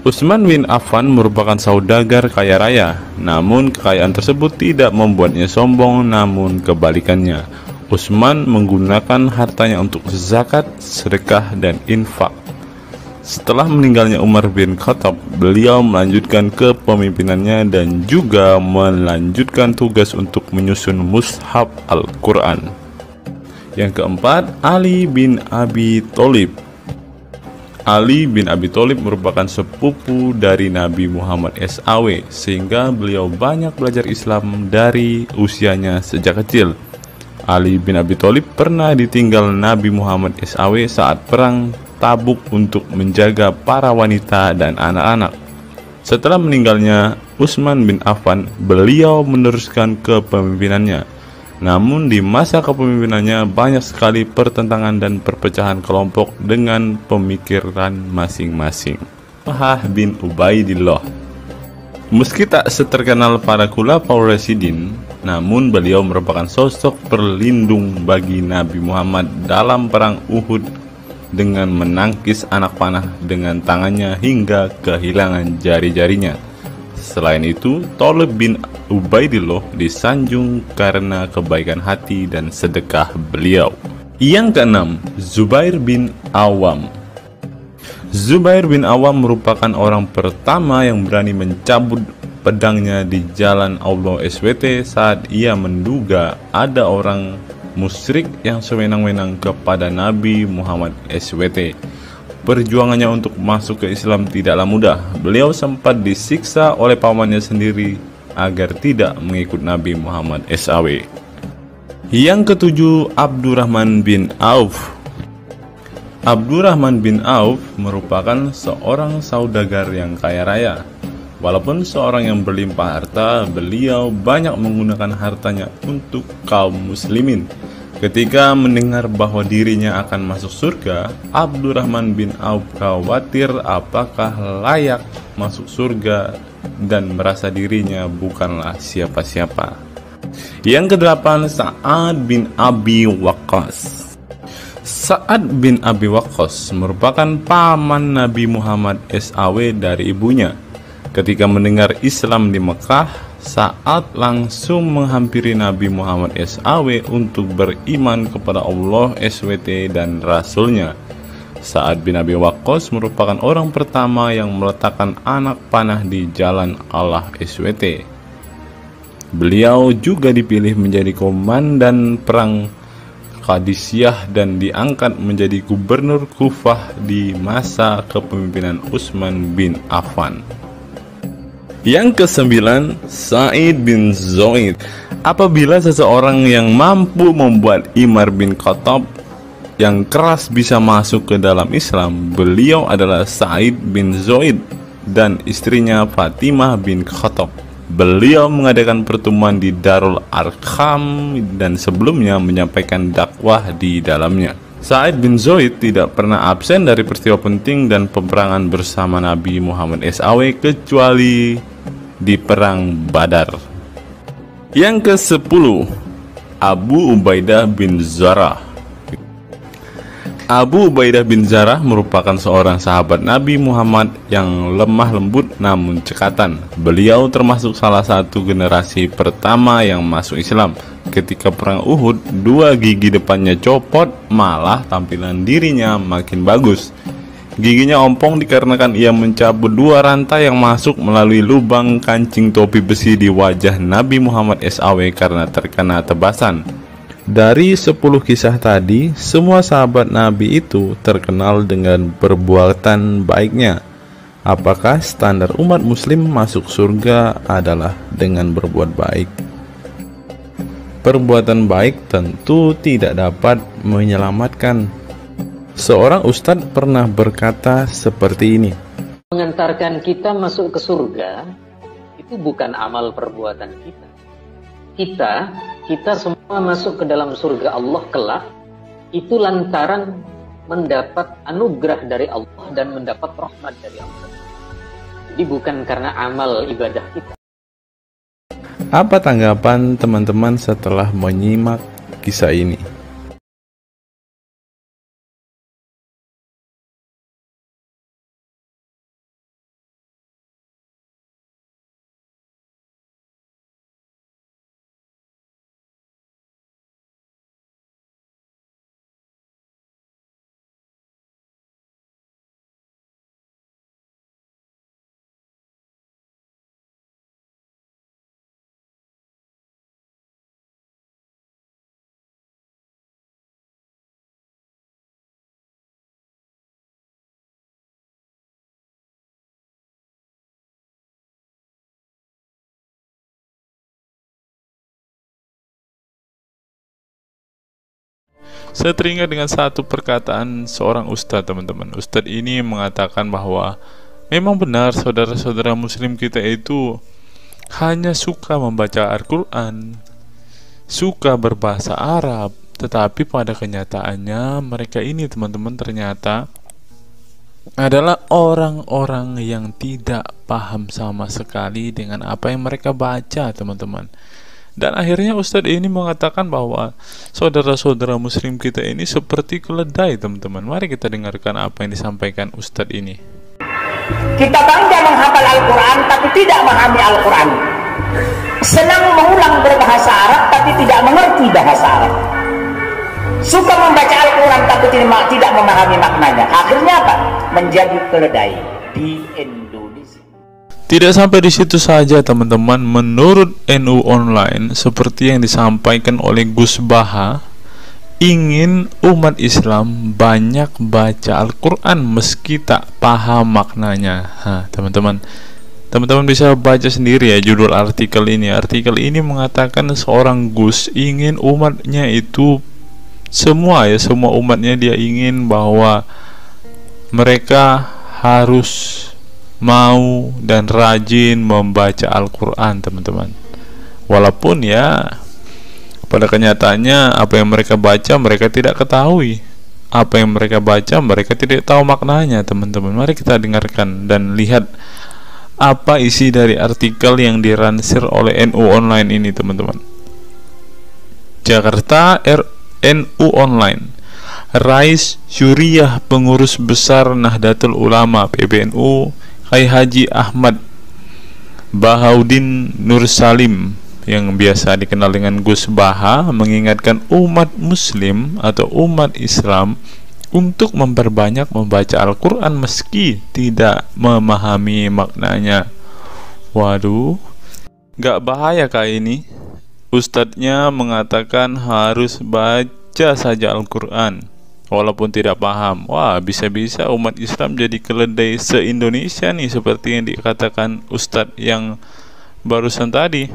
Speaker 1: Utsman bin Affan merupakan saudagar kaya raya, namun kekayaan tersebut tidak membuatnya sombong, namun kebalikannya. Utsman menggunakan hartanya untuk zakat, sedekah, dan infak. Setelah meninggalnya Umar bin Khattab, beliau melanjutkan kepemimpinannya dan juga melanjutkan tugas untuk menyusun mushaf Al-Quran. Yang keempat, Ali bin Abi Thalib. Ali bin Abi Thalib merupakan sepupu dari Nabi Muhammad SAW, sehingga beliau banyak belajar Islam dari usianya sejak kecil. Ali bin Abi Thalib pernah ditinggal Nabi Muhammad SAW saat perang Tabuk untuk menjaga para wanita dan anak-anak. Setelah meninggalnya Utsman bin Affan, beliau meneruskan kepemimpinannya. Namun di masa kepemimpinannya banyak sekali pertentangan dan perpecahan kelompok dengan pemikiran masing-masing. Talhah bin Ubaidillah. Meski tak seterkenal para khulafaur rasyidin, namun beliau merupakan sosok perlindung bagi Nabi Muhammad dalam perang Uhud dengan menangkis anak panah dengan tangannya hingga kehilangan jari-jarinya. Selain itu, Talib bin Ubaidillah disanjung karena kebaikan hati dan sedekah beliau. Yang keenam, Zubair bin Awam. Zubair bin Awam merupakan orang pertama yang berani mencabut pedangnya di jalan Allah SWT saat ia menduga ada orang musyrik yang sewenang-wenang kepada Nabi Muhammad SWT. Perjuangannya untuk masuk ke Islam tidaklah mudah. Beliau sempat disiksa oleh pamannya sendiri agar tidak mengikut Nabi Muhammad SAW. Yang ketujuh, Abdurrahman bin Auf. Abdurrahman bin Auf merupakan seorang saudagar yang kaya raya. Walaupun seorang yang berlimpah harta, beliau banyak menggunakan hartanya untuk kaum muslimin. Ketika mendengar bahwa dirinya akan masuk surga, Abdurrahman bin Auf khawatir apakah layak masuk surga dan merasa dirinya bukanlah siapa-siapa. Yang kedelapan, Sa'ad bin Abi Waqqas. Sa'ad bin Abi Waqqas merupakan paman Nabi Muhammad SAW dari ibunya. Ketika mendengar Islam di Mekah, saat langsung menghampiri Nabi Muhammad SAW untuk beriman kepada Allah SWT dan Rasulnya. Sa'ad bin Abi Waqqas merupakan orang pertama yang meletakkan anak panah di jalan Allah SWT. Beliau juga dipilih menjadi komandan perang Qadisiyah dan diangkat menjadi gubernur Kufah di masa kepemimpinan Utsman bin Affan. Yang kesembilan, Sa'id bin Zaid. Apabila seseorang yang mampu membuat Umar bin Khattab yang keras bisa masuk ke dalam Islam, beliau adalah Sa'id bin Zaid dan istrinya Fatimah bin Khattab. Beliau mengadakan pertemuan di Darul Arqam dan sebelumnya menyampaikan dakwah di dalamnya. Sa'id bin Zaid tidak pernah absen dari peristiwa penting dan peperangan bersama Nabi Muhammad SAW kecuali di perang Badar. Yang ke-10, Abu Ubaidah bin Jarrah. Abu Ubaidah bin Jarrah merupakan seorang sahabat Nabi Muhammad yang lemah lembut namun cekatan. Beliau termasuk salah satu generasi pertama yang masuk Islam. Ketika perang Uhud, 2 gigi depannya copot, malah tampilan dirinya makin bagus. Giginya ompong dikarenakan ia mencabut 2 rantai yang masuk melalui lubang kancing topi besi di wajah Nabi Muhammad SAW karena terkena tebasan. Dari 10 kisah tadi, semua sahabat Nabi itu terkenal dengan perbuatan baiknya. Apakah standar umat muslim masuk surga adalah dengan berbuat baik? Perbuatan baik tentu tidak dapat menyelamatkan. Seorang ustadz pernah berkata seperti ini.
Speaker 6: Mengantarkan kita masuk ke surga itu bukan amal perbuatan kita. Kita semua masuk ke dalam surga Allah kelak itu lantaran mendapat anugerah dari Allah dan mendapat rahmat dari Allah. Jadi bukan karena amal ibadah kita.
Speaker 1: Apa tanggapan teman-teman setelah menyimak kisah ini? Saya teringat dengan satu perkataan seorang ustadz, teman-teman. Ustadz ini mengatakan bahwa memang benar saudara-saudara muslim kita itu hanya suka membaca Al-Quran, suka berbahasa Arab, tetapi pada kenyataannya mereka ini, teman-teman, ternyata adalah orang-orang yang tidak paham sama sekali dengan apa yang mereka baca, teman-teman. Dan akhirnya Ustadz ini mengatakan bahwa saudara-saudara muslim kita ini seperti keledai, teman-teman. Mari kita dengarkan apa yang disampaikan Ustadz ini.
Speaker 7: Kita bangga menghafal Al-Quran tapi tidak memahami Al-Quran. Senang mengulang berbahasa Arab tapi tidak mengerti bahasa Arab. Suka membaca Al-Quran tapi tidak memahami maknanya. Akhirnya apa? Menjadi keledai di Indonesia.
Speaker 1: Tidak sampai di situ saja, teman-teman. Menurut NU Online, seperti yang disampaikan oleh Gus Baha, ingin umat Islam banyak baca Al-Quran meski tak paham maknanya. Teman-teman bisa baca sendiri ya judul artikel ini. Artikel ini mengatakan seorang Gus ingin umatnya itu semua umatnya dia ingin bahwa mereka harus mau dan rajin membaca Al-Quran, teman-teman. Walaupun ya pada kenyataannya apa yang mereka baca mereka tidak ketahui. Apa yang mereka baca mereka tidak tahu maknanya, teman-teman. Mari kita dengarkan dan lihat apa isi dari artikel yang diransir oleh NU Online ini, teman-teman. Jakarta, NU Online. Rais Syuriah Pengurus Besar Nahdlatul Ulama PBNU Kiai Haji Ahmad Bahaudin Nursalim yang biasa dikenal dengan Gus Baha mengingatkan umat muslim atau umat Islam untuk memperbanyak membaca Al-Quran meski tidak memahami maknanya. Waduh, gak bahaya kah ini? Ustadznya mengatakan harus baca saja Al-Quran walaupun tidak paham. Wah, bisa-bisa umat Islam jadi keledai se-Indonesia nih, seperti yang dikatakan Ustadz yang barusan tadi.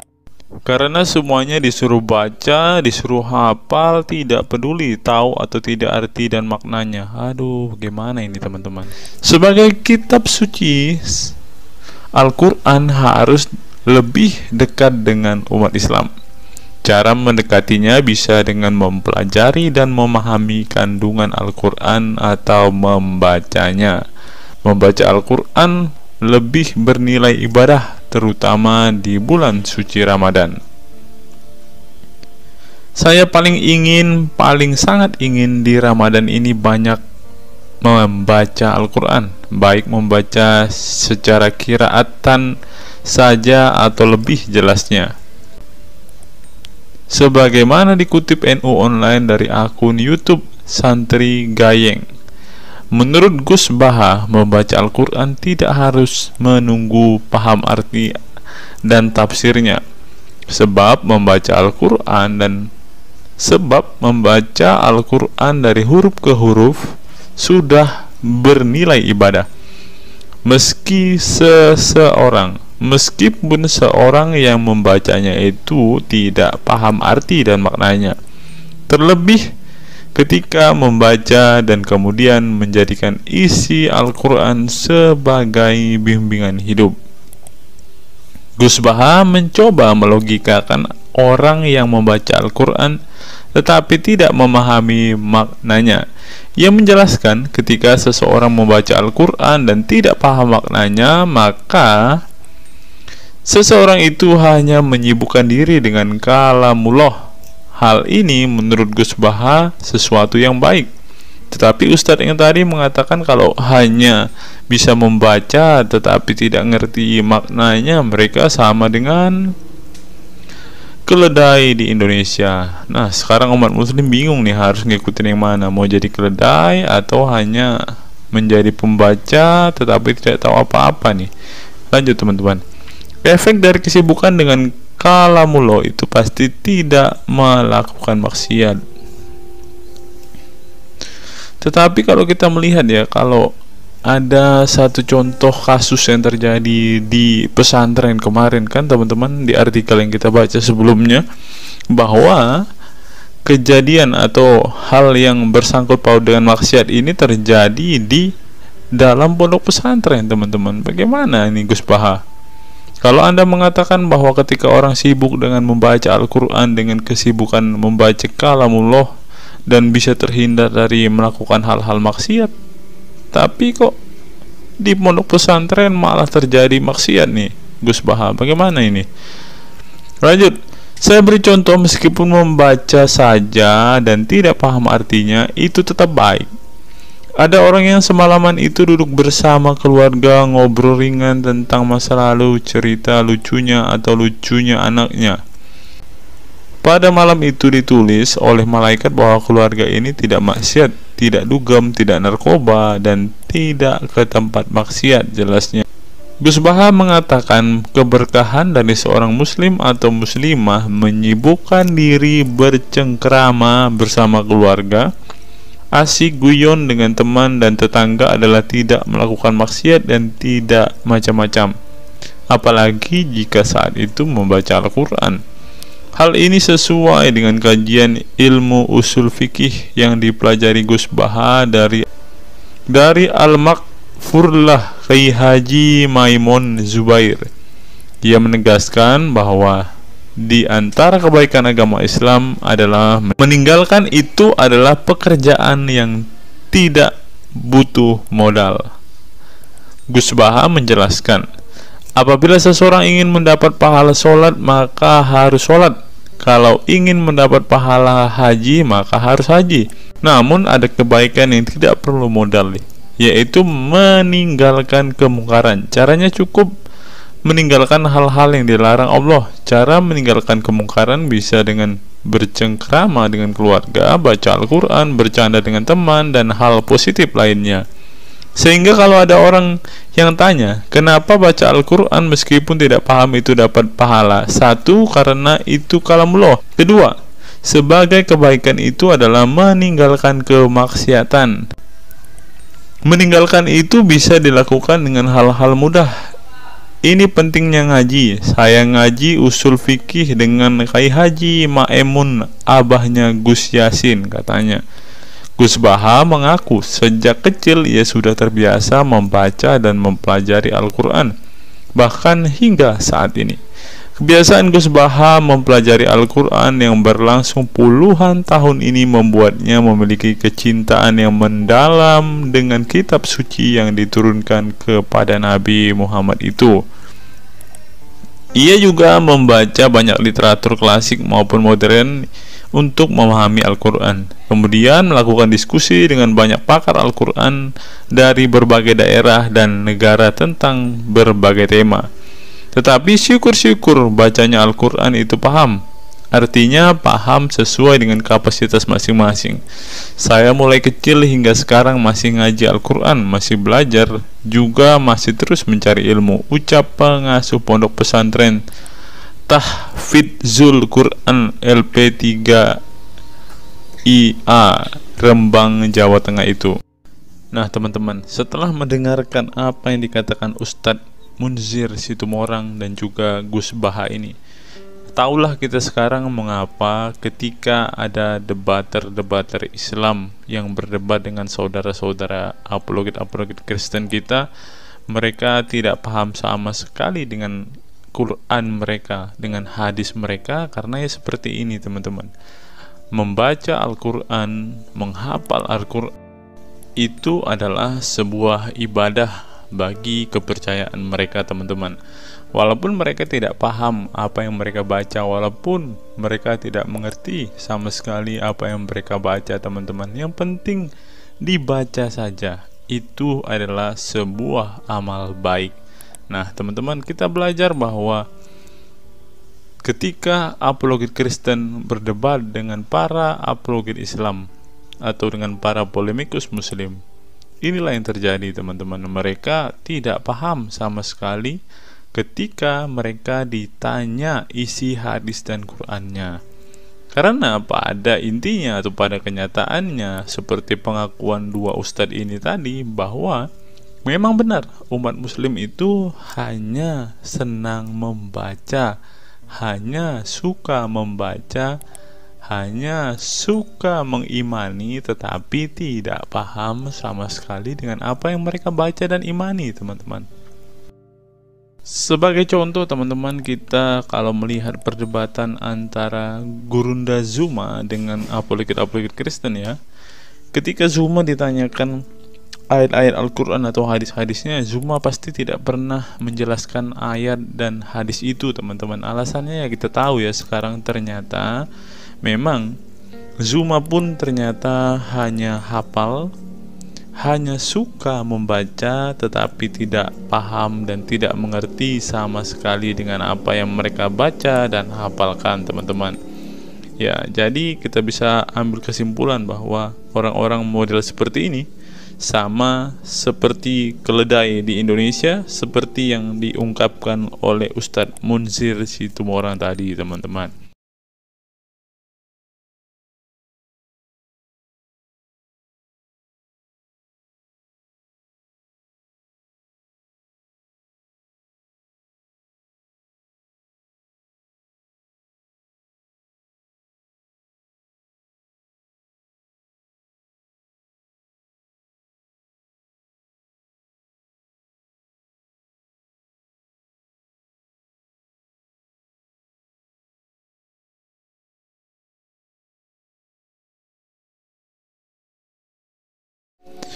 Speaker 1: Karena semuanya disuruh baca, disuruh hafal, tidak peduli tahu atau tidak arti dan maknanya. Aduh, gimana ini teman-teman? Sebagai kitab suci, Al-Quran harus lebih dekat dengan umat Islam. Cara mendekatinya bisa dengan mempelajari dan memahami kandungan Al-Quran atau membacanya. Membaca Al-Quran lebih bernilai ibadah, terutama di bulan suci Ramadan. Saya paling sangat ingin di Ramadan ini banyak membaca Al-Quran, baik membaca secara qiraatan saja atau lebih jelasnya. Sebagaimana dikutip NU Online dari akun YouTube Santri Gayeng, menurut Gus Baha, membaca Al-Quran tidak harus menunggu paham arti dan tafsirnya, sebab membaca Al-Quran dari huruf ke huruf sudah bernilai ibadah. Meskipun seorang yang membacanya itu tidak paham arti dan maknanya, terlebih ketika membaca dan kemudian menjadikan isi Al-Quran sebagai bimbingan hidup. Gus Baha mencoba melogikakan orang yang membaca Al-Quran tetapi tidak memahami maknanya. Ia menjelaskan ketika seseorang membaca Al-Quran dan tidak paham maknanya, maka seseorang itu hanya menyibukkan diri dengan kalamullah. Hal ini menurut Gus Baha sesuatu yang baik. Tetapi Ustadz yang tadi mengatakan kalau hanya bisa membaca tetapi tidak ngerti maknanya, mereka sama dengan keledai di Indonesia. Nah, sekarang umat muslim bingung nih harus ngikutin yang mana, mau jadi keledai atau hanya menjadi pembaca tetapi tidak tahu apa-apa nih. Lanjut teman-teman. Efek dari kesibukan dengan kalamullah itu pasti tidak melakukan maksiat. Tetapi kalau kita melihat ya, kalau ada satu contoh kasus yang terjadi di pesantren kemarin kan teman-teman, di artikel yang kita baca sebelumnya, bahwa kejadian atau hal yang bersangkut paut dengan maksiat ini terjadi di dalam pondok pesantren teman-teman. Bagaimana ini Gus Baha? Kalau Anda mengatakan bahwa ketika orang sibuk dengan membaca Al-Quran dengan kesibukan membaca kalamullah dan bisa terhindar dari melakukan hal-hal maksiat, tapi kok di pondok pesantren malah terjadi maksiat nih Gus Baha, bagaimana ini? Lanjut, saya beri contoh, meskipun membaca saja dan tidak paham artinya, itu tetap baik. Ada orang yang semalaman itu duduk bersama keluarga, ngobrol ringan tentang masa lalu, cerita lucunya atau lucunya anaknya. Pada malam itu ditulis oleh malaikat bahwa keluarga ini tidak maksiat, tidak dugem, tidak narkoba, dan tidak ke tempat maksiat, jelasnya. Gus Baha mengatakan keberkahan dari seorang muslim atau muslimah menyibukkan diri bercengkrama bersama keluarga, asik guyon dengan teman dan tetangga adalah tidak melakukan maksiat dan tidak macam-macam, apalagi jika saat itu membaca Al-Quran. Hal ini sesuai dengan kajian ilmu usul fikih yang dipelajari Gus Baha dari Al-Makfurlah Kiai Haji Maimun Zubair. Ia menegaskan bahwa di antara kebaikan agama Islam adalah meninggalkan itu adalah pekerjaan yang tidak butuh modal. Gus Baha menjelaskan, apabila seseorang ingin mendapat pahala sholat, maka harus sholat. Kalau ingin mendapat pahala haji, maka harus haji. Namun ada kebaikan yang tidak perlu modal, yaitu meninggalkan kemungkaran. Caranya cukup meninggalkan hal-hal yang dilarang Allah. Cara meninggalkan kemungkaran bisa dengan bercengkrama dengan keluarga, baca Al-Quran, bercanda dengan teman, dan hal positif lainnya. Sehingga kalau ada orang yang tanya, kenapa baca Al-Quran meskipun tidak paham itu dapat pahala? Satu, karena itu kalamullah. Kedua, sebagai kebaikan itu adalah meninggalkan kemaksiatan. Meninggalkan itu bisa dilakukan dengan hal-hal mudah. Ini pentingnya ngaji. Saya ngaji usul fikih dengan Kai Haji Maemun, abahnya Gus Yasin, katanya. Gus Baha mengaku sejak kecil ia sudah terbiasa membaca dan mempelajari Al-Quran, bahkan hingga saat ini. Kebiasaan Gus Baha mempelajari Al-Quran yang berlangsung puluhan tahun ini membuatnya memiliki kecintaan yang mendalam dengan kitab suci yang diturunkan kepada Nabi Muhammad itu. Ia juga membaca banyak literatur klasik maupun modern untuk memahami Al-Quran. Kemudian melakukan diskusi dengan banyak pakar Al-Quran dari berbagai daerah dan negara tentang berbagai tema. Tetapi syukur-syukur bacanya Al-Quran itu paham. Artinya paham sesuai dengan kapasitas masing-masing. Saya mulai kecil hingga sekarang masih ngaji Al-Quran, masih belajar, juga masih terus mencari ilmu. Ucap pengasuh pondok pesantren Tahfidzul Quran LP3 IA Rembang, Jawa Tengah itu. Nah teman-teman, setelah mendengarkan apa yang dikatakan Ustadz Munzir Situmorang dan juga Gus Baha ini, taulah kita sekarang mengapa ketika ada debater Islam yang berdebat dengan saudara-saudara apologet Kristen kita, mereka tidak paham sama sekali dengan Quran mereka, dengan hadis mereka, karena ya seperti ini teman-teman. Membaca Al-Quran, menghafal Al-Quran itu adalah sebuah ibadah bagi kepercayaan mereka teman-teman. Walaupun mereka tidak paham apa yang mereka baca, walaupun mereka tidak mengerti sama sekali apa yang mereka baca teman-teman, yang penting dibaca saja, itu adalah sebuah amal baik. Nah teman-teman, kita belajar bahwa ketika apologet Kristen berdebat dengan para apologet Islam atau dengan para polemikus Muslim, inilah yang terjadi teman-teman. Mereka tidak paham sama sekali ketika mereka ditanya isi hadis dan Qur'annya. Karena pada intinya atau pada kenyataannya, seperti pengakuan dua ustadz ini tadi, bahwa memang benar umat muslim itu hanya senang membaca, hanya suka membaca, hanya suka mengimani, tetapi tidak paham sama sekali dengan apa yang mereka baca dan imani teman-teman. Sebagai contoh teman-teman, kita kalau melihat perdebatan antara Gurunda Zuma dengan apologet Kristen ya, ketika Zuma ditanyakan ayat-ayat Al-Quran atau hadis-hadisnya, Zuma pasti tidak pernah menjelaskan ayat dan hadis itu teman-teman. Alasannya ya kita tahu ya, sekarang ternyata memang Zuma pun ternyata hanya hafal, hanya suka membaca, tetapi tidak paham dan tidak mengerti sama sekali dengan apa yang mereka baca dan hafalkan teman-teman. Ya, jadi kita bisa ambil kesimpulan bahwa orang-orang model seperti ini sama seperti keledai di Indonesia, seperti yang diungkapkan oleh Ustadz Munzir Situmorang tadi teman-teman.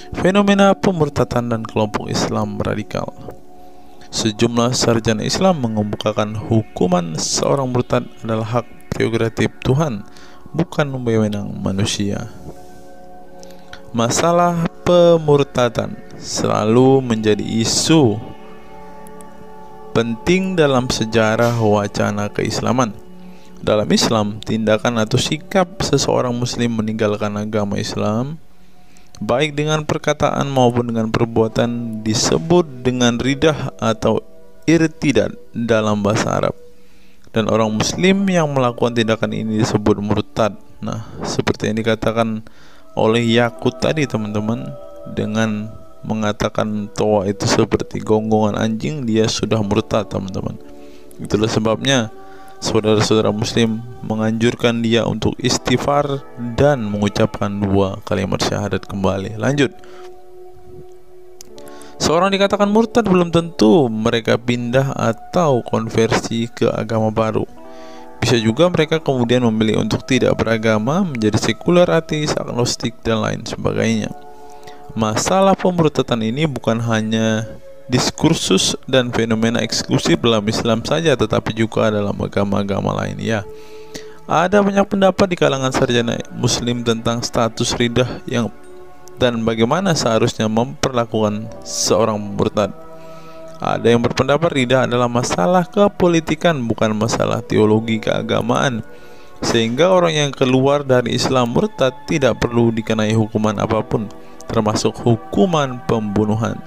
Speaker 1: Fenomena pemurtadan dan kelompok Islam radikal. Sejumlah sarjana Islam mengemukakan hukuman seorang murtad adalah hak prerogatif Tuhan, bukan wewenang manusia. Masalah pemurtadan selalu menjadi isu penting dalam sejarah wacana keislaman. Dalam Islam, tindakan atau sikap seseorang muslim meninggalkan agama Islam, baik dengan perkataan maupun dengan perbuatan, disebut dengan ridah atau irtidad dalam bahasa Arab. Dan orang muslim yang melakukan tindakan ini disebut murtad. Nah, seperti yang dikatakan oleh Yakut tadi teman-teman, dengan mengatakan toa itu seperti gonggongan anjing, dia sudah murtad teman-teman. Itulah sebabnya saudara-saudara muslim menganjurkan dia untuk istighfar dan mengucapkan 2 kalimat syahadat kembali. Lanjut. Seorang dikatakan murtad belum tentu mereka pindah atau konversi ke agama baru. Bisa juga mereka kemudian memilih untuk tidak beragama, menjadi sekuler, ateis, agnostik, dan lain sebagainya. Masalah pemurtadan ini bukan hanya diskursus dan fenomena eksklusif dalam Islam saja, tetapi juga dalam agama-agama lain. Ya, ada banyak pendapat di kalangan sarjana muslim tentang status ridah dan bagaimana seharusnya memperlakukan seorang murtad. Ada yang berpendapat ridah adalah masalah kepolitikan, bukan masalah teologi keagamaan, sehingga orang yang keluar dari Islam murtad tidak perlu dikenai hukuman apapun, termasuk hukuman pembunuhan.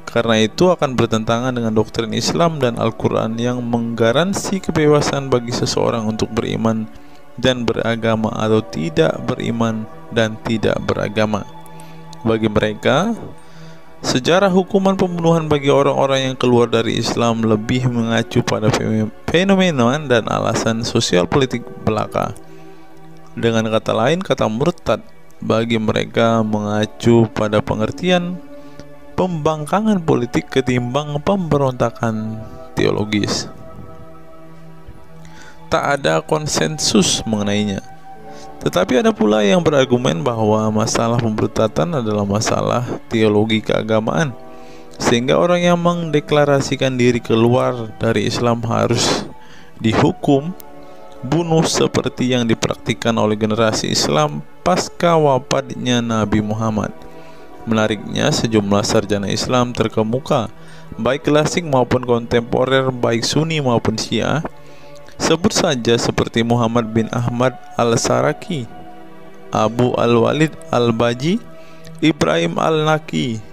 Speaker 1: Karena itu akan bertentangan dengan doktrin Islam dan Al-Quran yang menggaransi kebebasan bagi seseorang untuk beriman dan beragama atau tidak beriman dan tidak beragama. Bagi mereka, sejarah hukuman pembunuhan bagi orang-orang yang keluar dari Islam lebih mengacu pada fenomena dan alasan sosial politik belaka. Dengan kata lain, kata murtad bagi mereka mengacu pada pengertian pembangkangan politik ketimbang pemberontakan teologis. Tak ada konsensus mengenainya. Tetapi ada pula yang berargumen bahwa masalah pemurtadan adalah masalah teologi keagamaan, sehingga orang yang mendeklarasikan diri keluar dari Islam harus dihukum bunuh seperti yang dipraktikkan oleh generasi Islam pasca wafatnya Nabi Muhammad. Menariknya, sejumlah sarjana Islam terkemuka, baik klasik maupun kontemporer, baik Sunni maupun Syiah, sebut saja seperti Muhammad bin Ahmad al-Saraki, Abu al-Walid al-Baji, Ibrahim al-Naqi,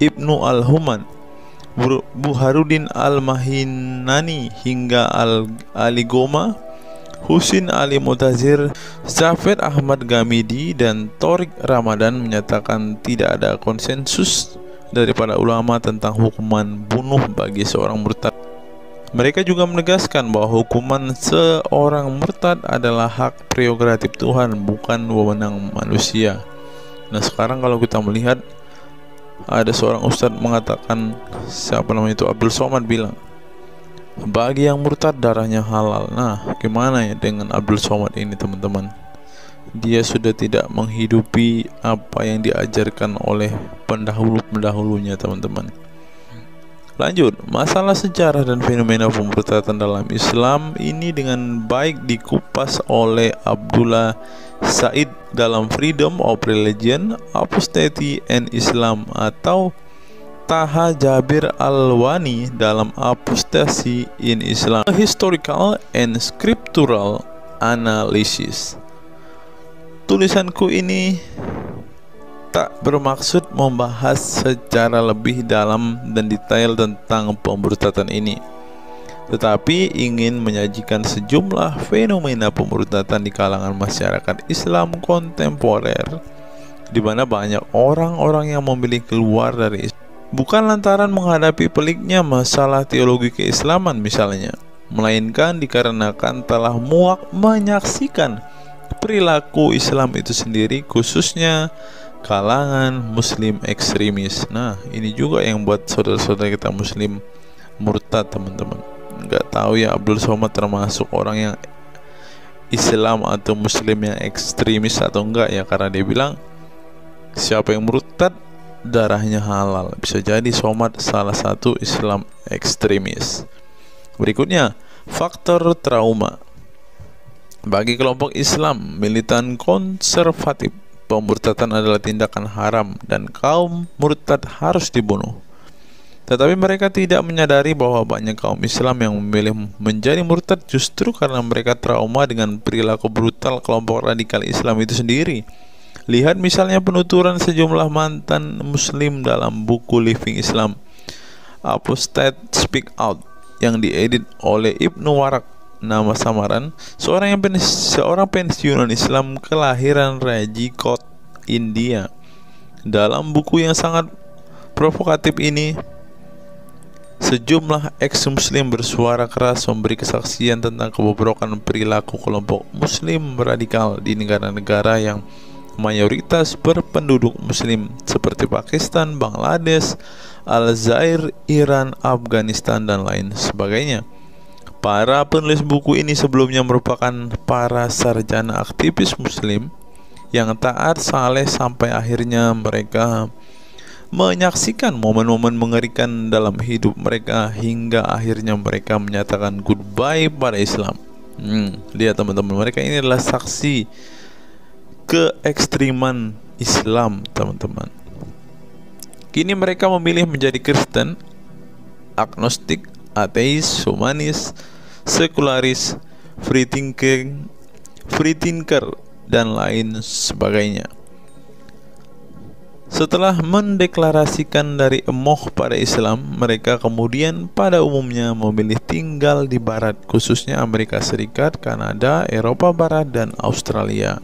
Speaker 1: Ibnu al-Human, Buharuddin al-Mahinani, hingga Ali Goma, Husin Ali Mutazir, Zafed Ahmad Gamidi, dan Torik Ramadan menyatakan tidak ada konsensus dari para ulama tentang hukuman bunuh bagi seorang murtad. Mereka juga menegaskan bahwa hukuman seorang murtad adalah hak prerogatif Tuhan, bukan wewenang manusia. Nah, sekarang kalau kita melihat, ada seorang ustadz mengatakan, siapa namanya itu, Abdul Somad, bilang bagi yang murtad darahnya halal. Nah, gimana ya dengan Abdul Somad ini teman-teman? Dia sudah tidak menghidupi apa yang diajarkan oleh pendahulu-pendahulunya teman-teman. Lanjut, masalah sejarah dan fenomena pemurtadan dalam Islam ini dengan baik dikupas oleh Abdullah Said dalam Freedom of Religion, Apostasy and Islam, atau Taha Jabir Al-Wani dalam Apostasy in Islam, A Historical and Scriptural Analysis. Tulisanku ini tak bermaksud membahas secara lebih dalam dan detail tentang pemurtadan ini, tetapi ingin menyajikan sejumlah fenomena pemurtadan di kalangan masyarakat Islam kontemporer, di mana banyak orang-orang yang memilih keluar dari Islam bukan lantaran menghadapi peliknya masalah teologi keislaman misalnya, melainkan dikarenakan telah muak menyaksikan perilaku Islam itu sendiri, khususnya kalangan muslim ekstremis. Nah, ini juga yang buat saudara-saudara kita muslim murtad teman-teman. Nggak tahu ya Abdul Somad termasuk orang yang Islam atau muslim yang ekstremis atau enggak ya, karena dia bilang siapa yang murtad darahnya halal. Bisa jadi Somad salah satu Islam ekstremis. Berikutnya, faktor trauma. Bagi kelompok Islam militan konservatif, pemurtadan adalah tindakan haram dan kaum murtad harus dibunuh. Tetapi mereka tidak menyadari bahwa banyak kaum Islam yang memilih menjadi murtad justru karena mereka trauma dengan perilaku brutal kelompok radikal Islam itu sendiri. Lihat misalnya penuturan sejumlah mantan muslim dalam buku Living Islam, Apostate Speak Out, yang diedit oleh Ibnu Warak, nama samaran, seorang pensiunan Islam kelahiran Rajkot, India. Dalam buku yang sangat provokatif ini, sejumlah ex-muslim bersuara keras memberi kesaksian tentang kebobrokan perilaku kelompok muslim radikal di negara-negara yang mayoritas berpenduduk muslim seperti Pakistan, Bangladesh, Aljazair, Iran, Afghanistan, dan lain sebagainya. Para penulis buku ini sebelumnya merupakan para sarjana aktivis muslim yang taat saleh sampai akhirnya mereka menyaksikan momen-momen mengerikan dalam hidup mereka hingga akhirnya mereka menyatakan goodbye pada Islam. Lihat teman-teman, mereka ini adalah saksi keekstriman Islam, teman-teman. Kini mereka memilih menjadi Kristen, agnostik, ateis, humanis, sekularis, free thinker, dan lain sebagainya. Setelah mendeklarasikan dari emoh pada Islam, mereka kemudian pada umumnya memilih tinggal di Barat, khususnya Amerika Serikat, Kanada, Eropa Barat, dan Australia.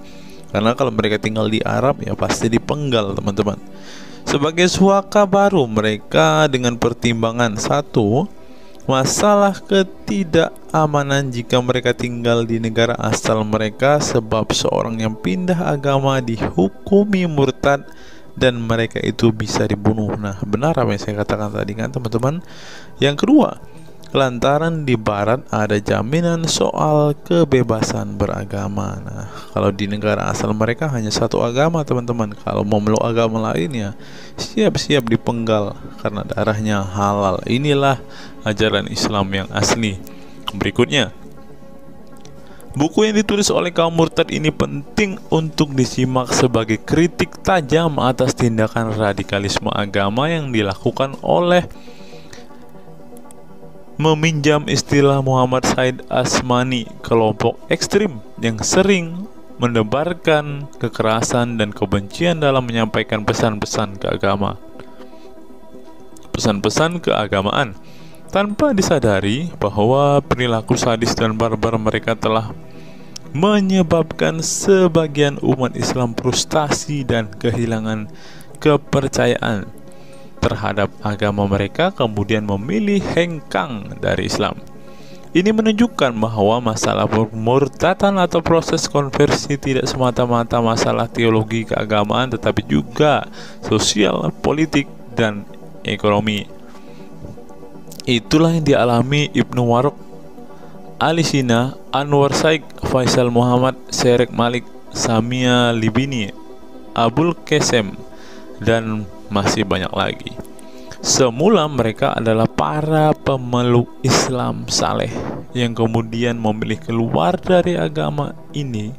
Speaker 1: Karena kalau mereka tinggal di Arab ya pasti dipenggal, teman-teman. Sebagai suaka baru mereka dengan pertimbangan satu, masalah ketidakamanan jika mereka tinggal di negara asal mereka, sebab seorang yang pindah agama dihukumi murtad dan mereka itu bisa dibunuh. Nah, benar apa yang saya katakan tadi kan, teman-teman. Yang kedua, lantaran di Barat ada jaminan soal kebebasan beragama. Nah, kalau di negara asal mereka hanya satu agama, teman-teman. Kalau mau meluk agama lain ya siap-siap dipenggal karena darahnya halal. Inilah ajaran Islam yang asli. Berikutnya, buku yang ditulis oleh kaum murtad ini penting untuk disimak sebagai kritik tajam atas tindakan radikalisme agama yang dilakukan oleh, meminjam istilah Muhammad Said Asmani, kelompok ekstrim yang sering menebarkan kekerasan dan kebencian dalam menyampaikan pesan-pesan keagamaan tanpa disadari bahwa perilaku sadis dan barbar mereka telah menyebabkan sebagian umat Islam frustasi dan kehilangan kepercayaan terhadap agama mereka, kemudian memilih hengkang dari Islam. Ini menunjukkan bahwa masalah pemurtadan atau proses konversi tidak semata-mata masalah teologi keagamaan, tetapi juga sosial, politik, dan ekonomi. Itulah yang dialami Ibnu Warak, Ali Sina, Anwar Saik, Faisal Muhammad, Syarek Malik, Samia Libini, Abul Qasem, dan masih banyak lagi. Semula mereka adalah para pemeluk Islam saleh yang kemudian memilih keluar dari agama ini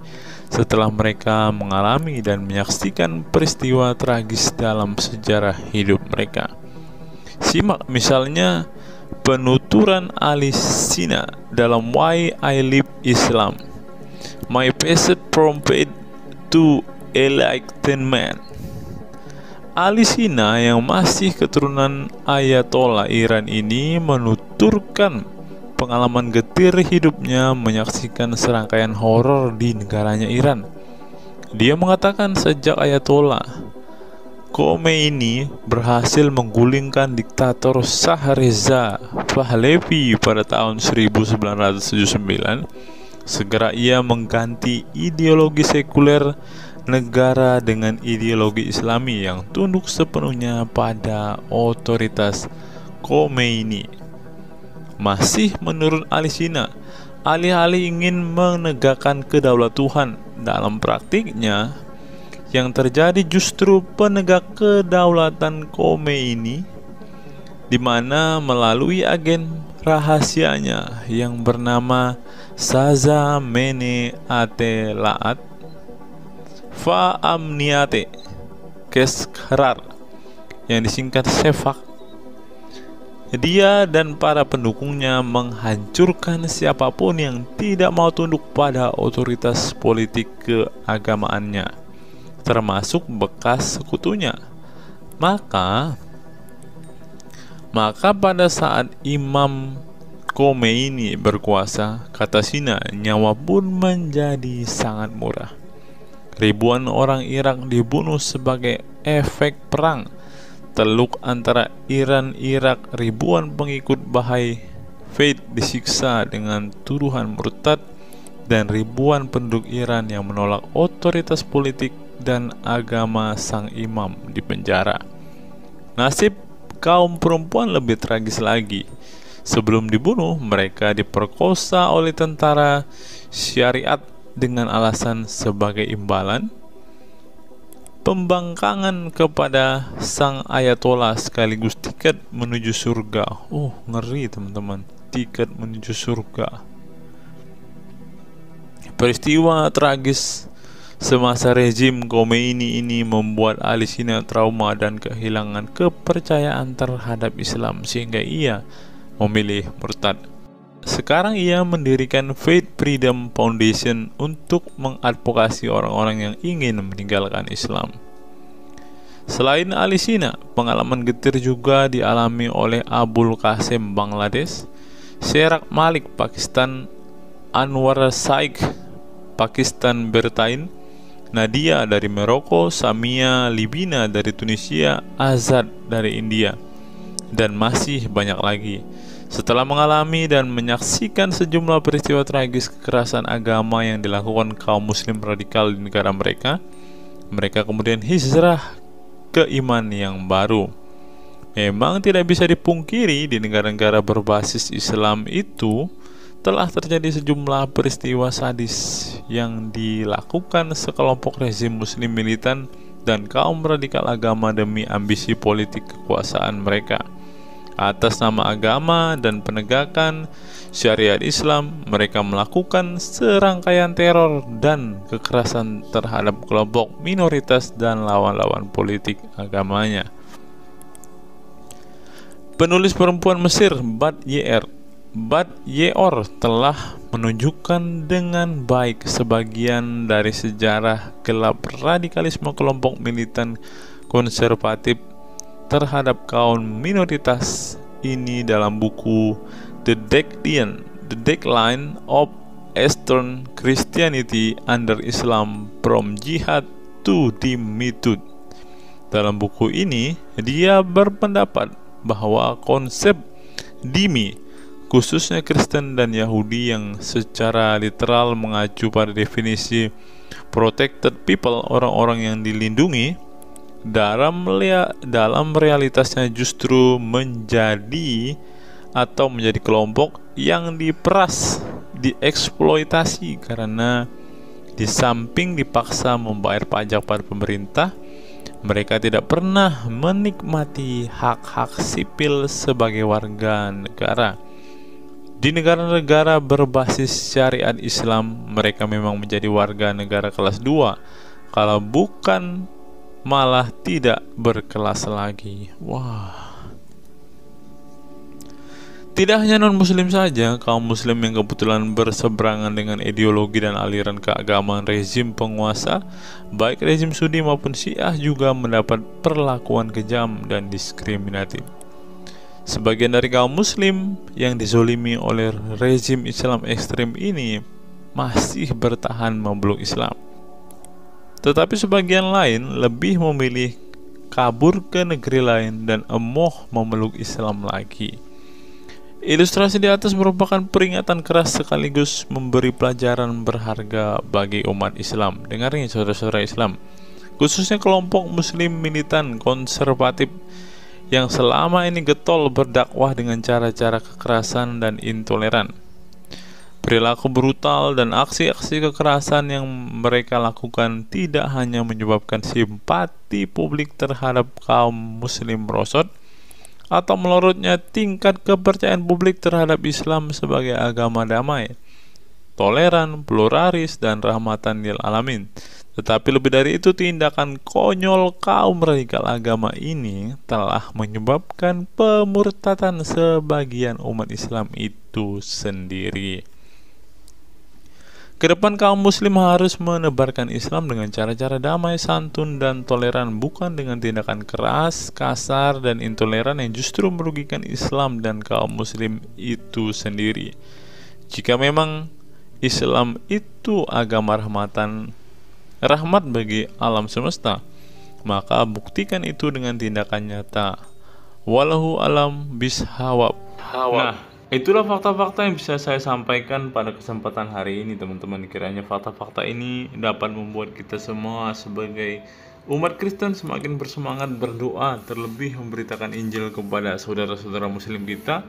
Speaker 1: setelah mereka mengalami dan menyaksikan peristiwa tragis dalam sejarah hidup mereka. Simak misalnya penuturan Ali Sina dalam Why I Live Islam, My Passage from Faith to Enlightenment. Ali Sina yang masih keturunan Ayatollah Iran ini menuturkan pengalaman getir hidupnya menyaksikan serangkaian horor di negaranya Iran. Dia mengatakan sejak Ayatollah Khomeini berhasil menggulingkan diktator Shah Reza Pahlavi pada tahun 1979, segera ia mengganti ideologi sekuler negara dengan ideologi Islami yang tunduk sepenuhnya pada otoritas Khomeini. Masih menurut Ali Sina, alih-alih ingin menegakkan kedaulatan Tuhan, dalam praktiknya yang terjadi justru penegak kedaulatan Khomeini, di mana melalui agen rahasianya yang bernama Saza Mene Ate Laat Fa Amniate Keskharar, yang disingkat SEFAK, Dia dan para pendukungnya menghancurkan siapapun yang tidak mau tunduk pada otoritas politik keagamaannya, termasuk bekas sekutunya. Maka pada saat Imam Khomeini berkuasa, kata Sina, nyawa pun menjadi sangat murah. Ribuan orang Irak dibunuh sebagai efek perang. Teluk antara Iran-Irak, ribuan pengikut Bahai Faith disiksa dengan tuduhan murtad, dan ribuan penduduk Iran yang menolak otoritas politik dan agama sang imam dipenjara. Nasib kaum perempuan lebih tragis lagi. Sebelum dibunuh, mereka diperkosa oleh tentara syariat dengan alasan sebagai imbalan pembangkangan kepada sang ayatollah sekaligus tiket menuju surga. Oh, ngeri teman-teman, tiket menuju surga. Peristiwa tragis semasa rezim Khomeini ini membuat Ali Sina trauma dan kehilangan kepercayaan terhadap Islam sehingga ia memilih murtad. Sekarang ia mendirikan Faith Freedom Foundation untuk mengadvokasi orang-orang yang ingin meninggalkan Islam. Selain Ali Sina, pengalaman getir juga dialami oleh Abul Qasim Bangladesh, Sherak Malik Pakistan, Anwar Shaikh Pakistan Bertain, Nadia dari Maroko, Samia Libina dari Tunisia, Azad dari India, dan masih banyak lagi. Setelah mengalami dan menyaksikan sejumlah peristiwa tragis kekerasan agama yang dilakukan kaum muslim radikal di negara mereka, mereka kemudian hijrah ke iman yang baru. Memang tidak bisa dipungkiri di negara-negara berbasis Islam itu telah terjadi sejumlah peristiwa sadis yang dilakukan sekelompok rezim muslim militan dan kaum radikal agama demi ambisi politik kekuasaan mereka. Atas nama agama dan penegakan syariat Islam, mereka melakukan serangkaian teror dan kekerasan terhadap kelompok minoritas dan lawan-lawan politik agamanya. Penulis perempuan Mesir Bat Ye'or telah menunjukkan dengan baik sebagian dari sejarah gelap radikalisme kelompok militan konservatif terhadap kaum minoritas ini dalam buku The Decline of Eastern Christianity Under Islam From Jihad to Dhimmitud. Dalam buku ini, dia berpendapat bahwa konsep dhimmi, khususnya Kristen dan Yahudi yang secara literal mengacu pada definisi protected people, orang-orang yang dilindungi, dalam realitasnya justru menjadi kelompok yang diperas, dieksploitasi karena di samping dipaksa membayar pajak pada pemerintah, mereka tidak pernah menikmati hak-hak sipil sebagai warga negara. Di negara-negara berbasis syariat Islam, mereka memang menjadi warga negara kelas 2, kalau bukan malah tidak berkelas lagi. Wah. Tidak hanya non-muslim saja, kaum muslim yang kebetulan berseberangan dengan ideologi dan aliran keagamaan rezim penguasa, baik rezim Sunni maupun Syiah, juga mendapat perlakuan kejam dan diskriminatif. Sebagian dari kaum muslim yang dizolimi oleh rezim Islam ekstrem ini masih bertahan memeluk Islam. Tetapi sebagian lain lebih memilih kabur ke negeri lain dan emoh memeluk Islam lagi. Ilustrasi di atas merupakan peringatan keras sekaligus memberi pelajaran berharga bagi umat Islam. Dengarnya saudara-saudara Islam, khususnya kelompok muslim militan konservatif yang selama ini getol berdakwah dengan cara-cara kekerasan dan intoleran. Perilaku brutal dan aksi-aksi kekerasan yang mereka lakukan tidak hanya menyebabkan simpati publik terhadap kaum muslim merosot atau melorotnya tingkat kepercayaan publik terhadap Islam sebagai agama damai, toleran, pluralis, dan rahmatan lil alamin, Tetapi lebih dari itu, tindakan konyol kaum radikal agama ini telah menyebabkan pemurtadan sebagian umat Islam itu sendiri. Kedepan kaum muslim harus menebarkan Islam dengan cara-cara damai, santun, dan toleran, bukan dengan tindakan keras, kasar, dan intoleran yang justru merugikan Islam dan kaum muslim itu sendiri. Jika memang Islam itu agama rahmat bagi alam semesta, maka buktikan itu dengan tindakan nyata. Wallahu alam bishawab. Nah, itulah fakta-fakta yang bisa saya sampaikan pada kesempatan hari ini, teman-teman. Kiranya fakta-fakta ini dapat membuat kita semua sebagai umat Kristen semakin bersemangat berdoa, terlebih memberitakan Injil kepada saudara-saudara muslim kita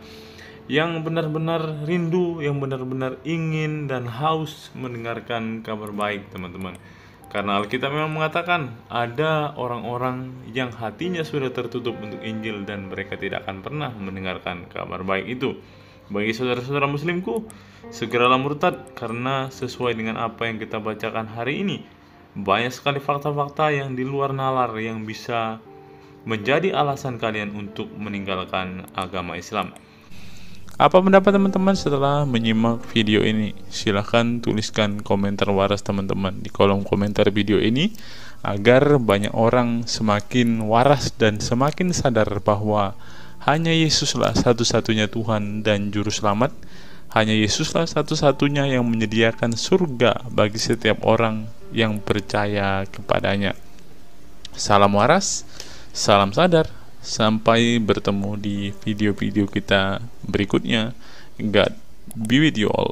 Speaker 1: yang benar-benar rindu, yang benar-benar ingin dan haus mendengarkan kabar baik, teman-teman. Karena Alkitab memang mengatakan ada orang-orang yang hatinya sudah tertutup untuk Injil dan mereka tidak akan pernah mendengarkan kabar baik itu. Bagi saudara-saudara muslimku, segeralah murtad, karena sesuai dengan apa yang kita bacakan hari ini, banyak sekali fakta-fakta yang di luar nalar yang bisa menjadi alasan kalian untuk meninggalkan agama Islam. Apa pendapat teman-teman setelah menyimak video ini? Silahkan tuliskan komentar waras teman-teman di kolom komentar video ini, agar banyak orang semakin waras dan semakin sadar bahwa hanya Yesuslah satu-satunya Tuhan dan Juru Selamat. Hanya Yesuslah satu-satunya yang menyediakan surga bagi setiap orang yang percaya kepadanya. Salam waras, salam sadar. Sampai bertemu di video-video kita berikutnya. God be with you all.